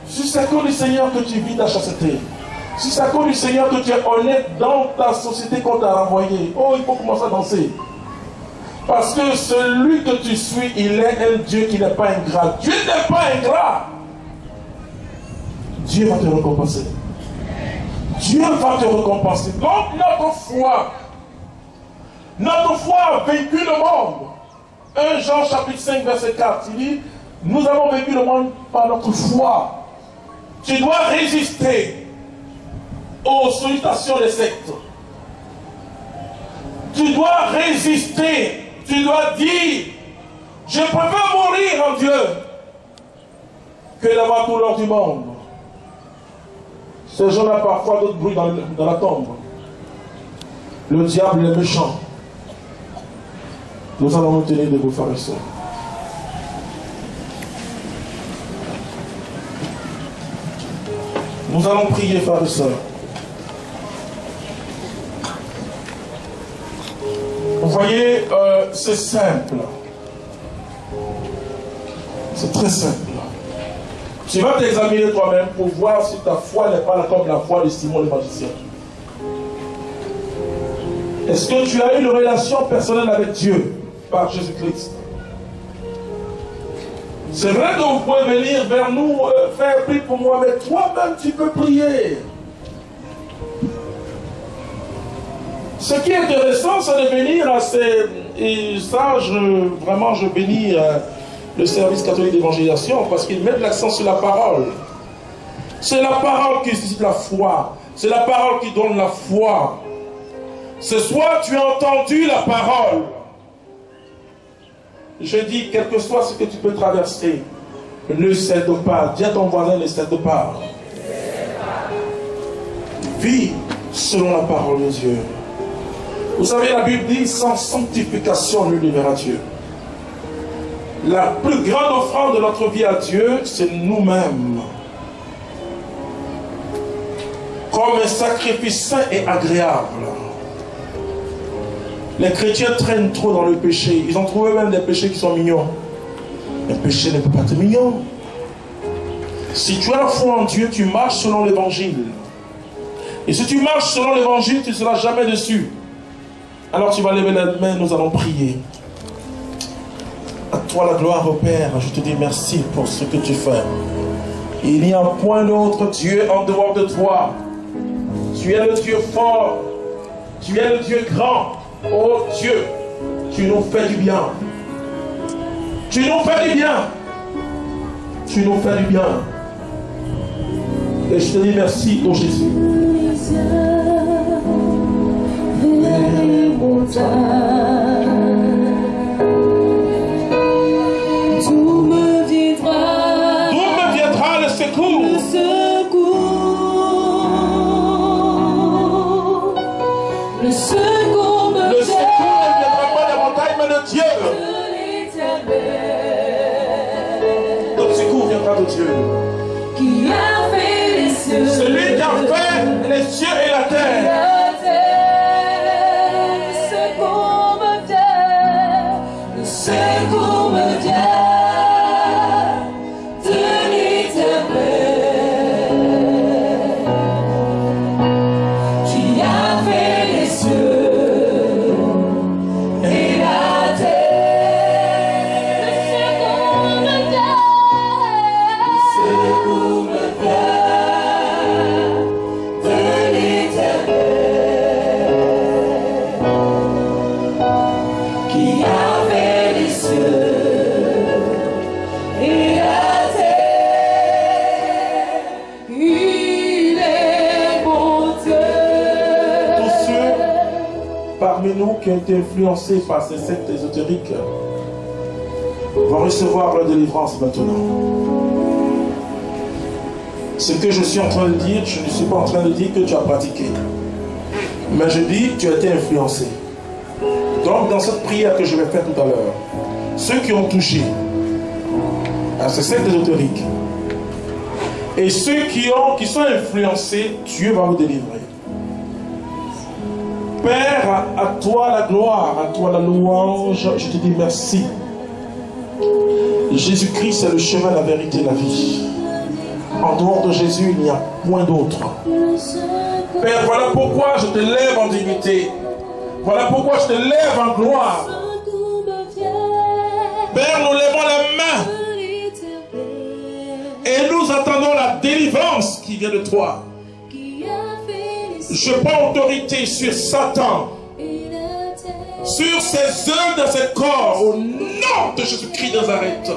Si c'est à cause du Seigneur que tu vis ta chasteté, si c'est à cause du Seigneur que tu es honnête dans ta société qu'on t'a renvoyé, oh, il faut commencer à danser. Parce que celui que tu suis, il est un Dieu qui n'est pas ingrat. Dieu n'est pas ingrat. Dieu va te récompenser. Dieu va te récompenser. Donc notre foi a vaincu le monde. 1 Jean chapitre 5 verset 4, il dit, nous avons vaincu le monde par notre foi. Tu dois résister aux sollicitations des sectes. Tu dois résister. Tu dois dire, je préfère mourir en Dieu que d'avoir tout l'or du monde. Ces gens-là parfois d'autres bruits dans la tombe. Le diable est méchant. Nous allons nous tenir debout, frères et sœurs. Nous allons prier, frères et sœurs. Vous voyez, c'est simple. C'est très simple. Tu vas t'examiner toi-même pour voir si ta foi n'est pas comme la foi de Simon le magicien. Est-ce que tu as une relation personnelle avec Dieu par Jésus-Christ? C'est vrai que vous pouvez venir vers nous, faire prier pour moi, mais toi-même tu peux prier. Ce qui est intéressant, c'est de venir à Et ça, vraiment, je bénis le service catholique d'évangélisation parce qu'ils mettent l'accent sur la parole. C'est la parole qui suscite la foi. C'est la parole qui donne la foi. Ce soir, tu as entendu la parole. Je dis, quel que soit ce que tu peux traverser, ne cède pas. Dis à ton voisin, ne cède pas. Vis selon la parole de Dieu. Vous savez, la Bible dit, sans sanctification, nul ne verra Dieu. La plus grande offrande de notre vie à Dieu, c'est nous-mêmes. Comme un sacrifice saint et agréable. Les chrétiens traînent trop dans le péché. Ils ont trouvé même des péchés qui sont mignons. Le péché ne peut pas être mignon. Si tu as la foi en Dieu, tu marches selon l'évangile. Et si tu marches selon l'évangile, tu ne seras jamais dessus. Alors tu vas lever la main, nous allons prier. À toi la gloire, au Père. Je te dis merci pour ce que tu fais. Il n'y a point d'autre Dieu en dehors de toi. Tu es le Dieu fort. Tu es le Dieu grand. Oh Dieu, tu nous fais du bien. Tu nous fais du bien. Tu nous fais du bien. Et je te dis merci, oh Jésus. D'où me viendra le secours? Le secours. Le secours me ne viendra pas des montagnes, mais de Dieu. Notre secours viendra de Dieu. Qui a fait les cieux. Celui qui a fait les cieux et la terre. Secours me vient de l'éternel, qui a fait les cieux et la terre. Le secours me vient de l'éternel, qui a fait les cieux et la terre. Il est bon Dieu. Tous ceux parmi nous qui ont été influencés par ces sectes ésotériques vont recevoir leur délivrance maintenant. Ce que je suis en train de dire, je ne suis pas en train de dire que tu as pratiqué. Mais je dis que tu as été influencé. Donc dans cette prière que je vais faire tout à l'heure, ceux qui ont touché à ces sectes ésotériques et ceux qui sont influencés, Dieu va vous délivrer. Père, à toi la gloire, à toi la louange, je te dis merci. Jésus-Christ est le chemin, la vérité, la vie. En dehors de Jésus, il n'y a point d'autre. Père, voilà pourquoi je te lève en dignité. Voilà pourquoi je te lève en gloire. Père, nous levons la main et nous attendons la délivrance qui vient de toi. Je prends autorité sur Satan, sur ses œuvres dans ses corps, au nom de Jésus-Christ de Nazareth.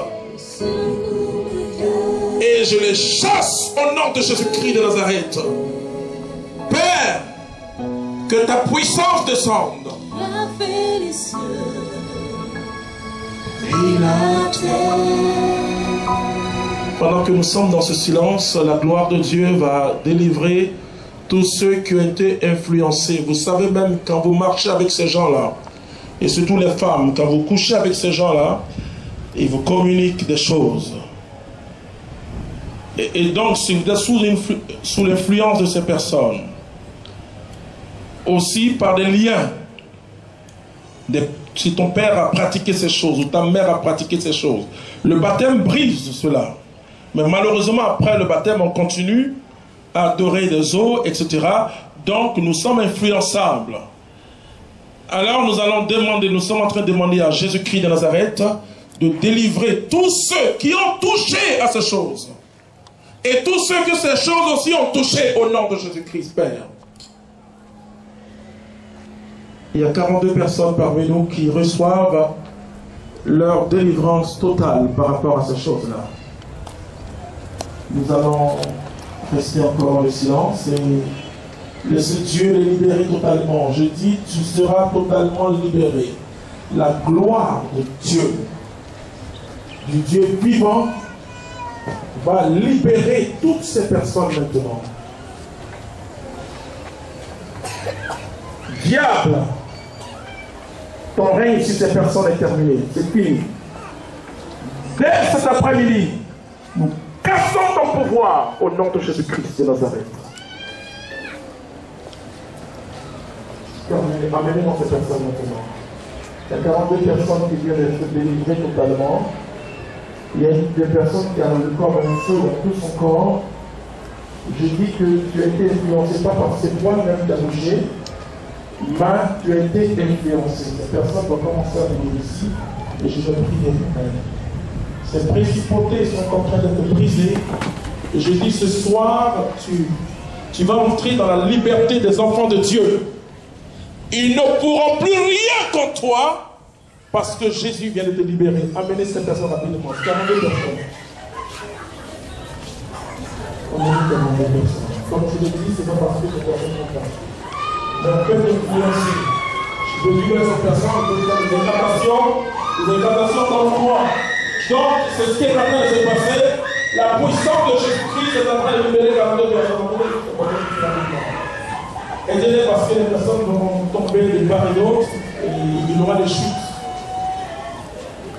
Et je les chasse au nom de Jésus-Christ de Nazareth. Père, que ta puissance descende. Pendant que nous sommes dans ce silence, la gloire de Dieu va délivrer tous ceux qui ont été influencés. Vous savez même quand vous marchez avec ces gens-là, et surtout les femmes, quand vous couchez avec ces gens-là, ils vous communiquent des choses. Et donc, si vous êtes sous l'influence de ces personnes, aussi par des liens, si ton père a pratiqué ces choses, ou ta mère a pratiqué ces choses, le baptême brise cela. Mais malheureusement, après le baptême, on continue à adorer des eaux, etc. Donc, nous sommes influençables. Alors, nous allons demander, nous sommes en train de demander à Jésus-Christ de Nazareth de délivrer tous ceux qui ont touché à ces choses. Et tous ceux que ces choses aussi ont touché au nom de Jésus-Christ, Père. Il y a 42 personnes parmi nous qui reçoivent leur délivrance totale par rapport à ces choses-là. Nous allons rester encore dans le silence et laisser Dieu les libérer totalement. Je dis, tu seras totalement libéré. La gloire de Dieu, du Dieu vivant, va libérer toutes ces personnes maintenant. Diable, ton règne sur ces personnes est terminé. C'est fini. Dès cet après-midi, nous cassons ton pouvoir au nom de Jésus-Christ de Nazareth. Amenez-moi ces personnes maintenant. Il y a 42 personnes qui viennent d'être délivrées totalement. Il y a des personnes qui ont le corps un feu dans tout son corps. Je dis que tu as été influencé, pas parce que c'est toi-même qui as bougé, mais tu as été influencé. Ces personnes doivent commencer à venir ici et je vais prier pour elles. Ces principautés sont en train d'être brisées. Et je dis ce soir, tu vas entrer dans la liberté des enfants de Dieu. Ils ne pourront plus rien contre toi parce que Jésus vient de te libérer. Amenez cette personne rapidement. 42 personnes. Comme je l'ai dit, c'est pas parce que je dois faire mon temps. Mais on peut influencer. Je veux libérer cette personne, des incantations dans le moi. Donc, c'est ce qui est en train de se passer. La puissance de Jésus-Christ est en train de libérer 42 personnes. Aidez-les parce que les personnes vont tomber de part et d'autre et il y aura des chutes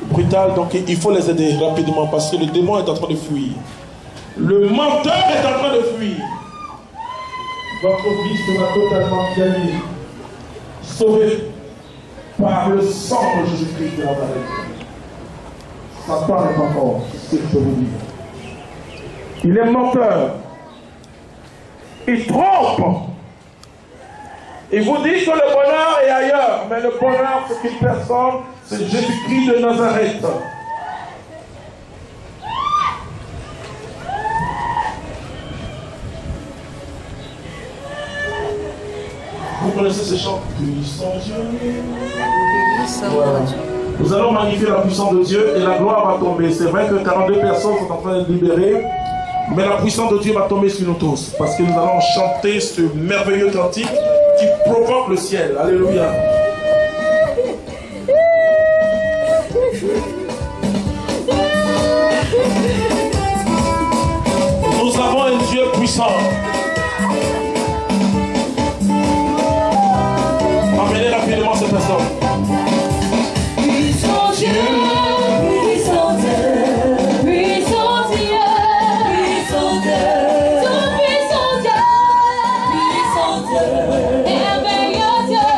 brutales. Donc il faut les aider rapidement parce que le démon est en train de fuir. Le menteur est en train de fuir. Votre vie sera totalement gagnée, sauvée par le sang de Jésus-Christ de Nazareth. Satan n'est pas fort, c'est ce que je peux vous dire. Il est menteur. Il trompe. Il vous dit que le bonheur est ailleurs, mais le bonheur, c'est une personne, c'est Jésus-Christ de Nazareth. Vous connaissez ce chant? Puissant Dieu. Voilà. Nous allons magnifier la puissance de Dieu et la gloire va tomber. C'est vrai que 42 personnes sont en train de libérer, mais la puissance de Dieu va tomber sur nous tous parce que nous allons chanter ce merveilleux cantique qui provoque le ciel. Alléluia. Nous avons un Dieu puissant. Amenez rapidement cette personne. Puissant Dieu, puissant Dieu, puissant Dieu, puissant Dieu, tout puissant Dieu, puissant Dieu, merveilleux Dieu,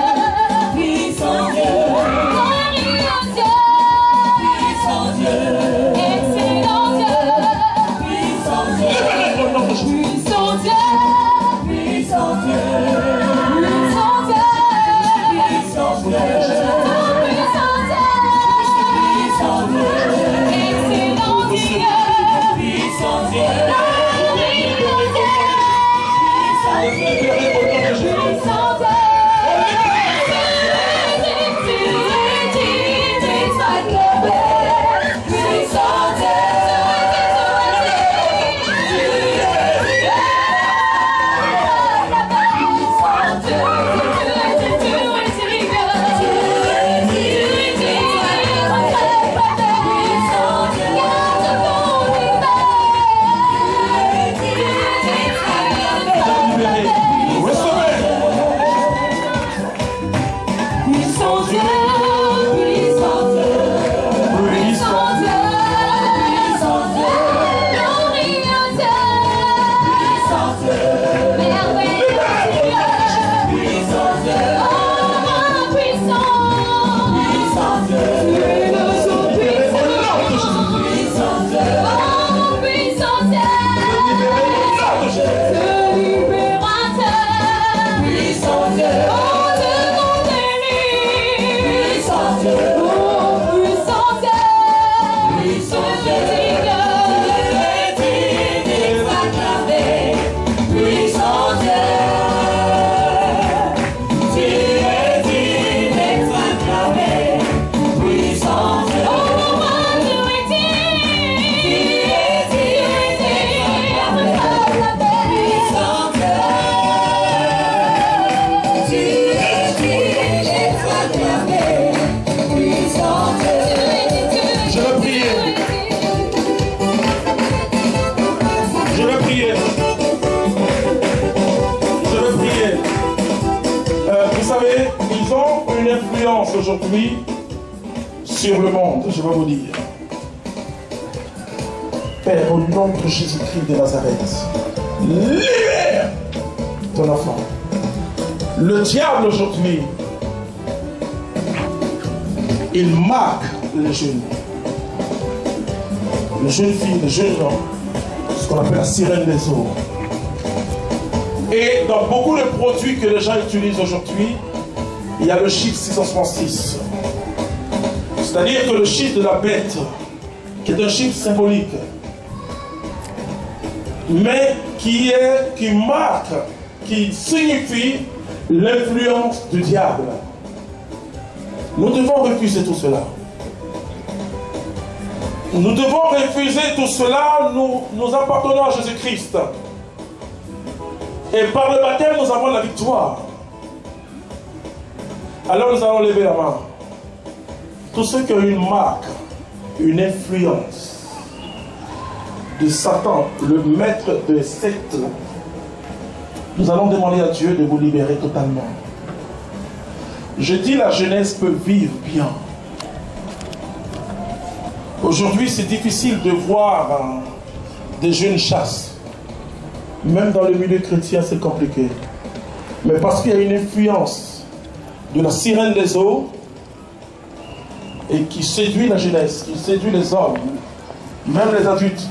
aujourd'hui sur le monde, je vais vous dire. Père, au nom de Jésus-Christ de Nazareth, libère ton enfant. Le diable aujourd'hui, il marque les jeunes. Les jeunes filles, les jeunes gens, ce qu'on appelle la sirène des eaux. Et dans beaucoup de produits que les gens utilisent aujourd'hui, il y a le chiffre 666. C'est-à-dire que le chiffre de la bête, qui est un chiffre symbolique, mais qui marque, qui signifie l'influence du diable. Nous devons refuser tout cela. Nous devons refuser tout cela, nous appartenons à Jésus-Christ. Et par le baptême, nous avons la victoire. Alors nous allons lever la main. Tous ceux qui ont une marque, une influence de Satan, le maître de secte, nous allons demander à Dieu de vous libérer totalement. Je dis la jeunesse peut vivre bien. Aujourd'hui, c'est difficile de voir des jeunes chasses. Même dans le milieu chrétien, c'est compliqué. Mais parce qu'il y a une influence de la sirène des eaux et qui séduit la jeunesse, qui séduit les hommes, même les adultes.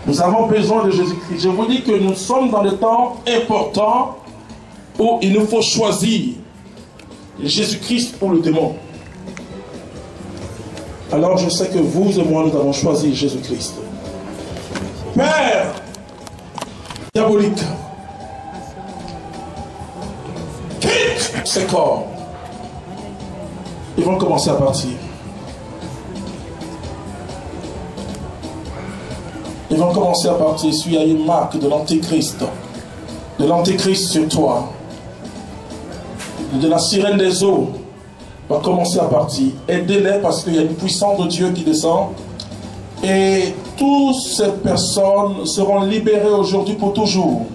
Nous avons besoin de Jésus-Christ. Je vous dis que nous sommes dans des temps importants où il nous faut choisir Jésus-Christ ou le démon. Alors je sais que vous et moi, nous avons choisi Jésus-Christ. Père diabolique, quitte ces corps. Ils vont commencer à partir. Ils vont commencer à partir. S'il y a une marque de l'antéchrist sur toi, de la sirène des eaux, va commencer à partir. Aidez-les parce qu'il y a une puissance de Dieu qui descend. Et toutes ces personnes seront libérées aujourd'hui pour toujours.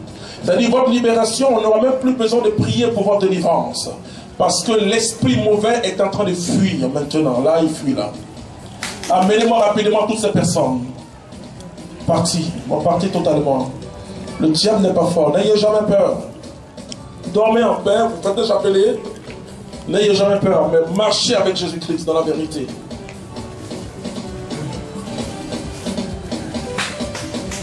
C'est-à-dire votre libération, on n'aura même plus besoin de prier pour votre délivrance. Parce que l'esprit mauvais est en train de fuir maintenant. Là, il fuit là. Amenez-moi rapidement toutes ces personnes. Partis, vont partir totalement. Le diable n'est pas fort. N'ayez jamais peur. Dormez en paix, vous faites chapeler. N'ayez jamais peur, mais marchez avec Jésus-Christ dans la vérité.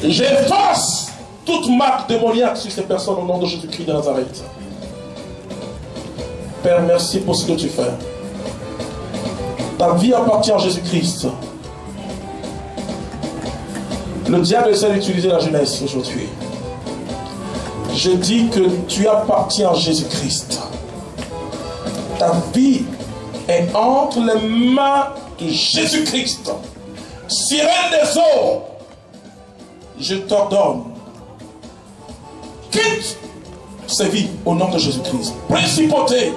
J'efface toute marque démoniaque sur ces personnes au nom de Jésus-Christ de Nazareth. Père, merci pour ce que tu fais. Ta vie appartient à Jésus-Christ. Le diable essaie d'utiliser la jeunesse aujourd'hui. Je dis que tu appartiens à Jésus-Christ. Ta vie est entre les mains de Jésus-Christ. Sirène des eaux, je t'ordonne, quitte ces vies au nom de Jésus-Christ. Principauté,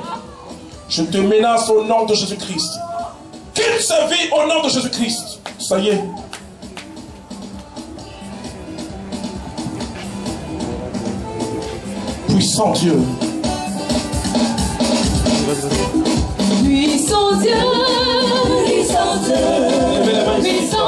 je te menace au nom de Jésus-Christ. Quitte ces vies au nom de Jésus-Christ. Ça y est. Puissant Dieu. Puissant Dieu, puissant Dieu, puissant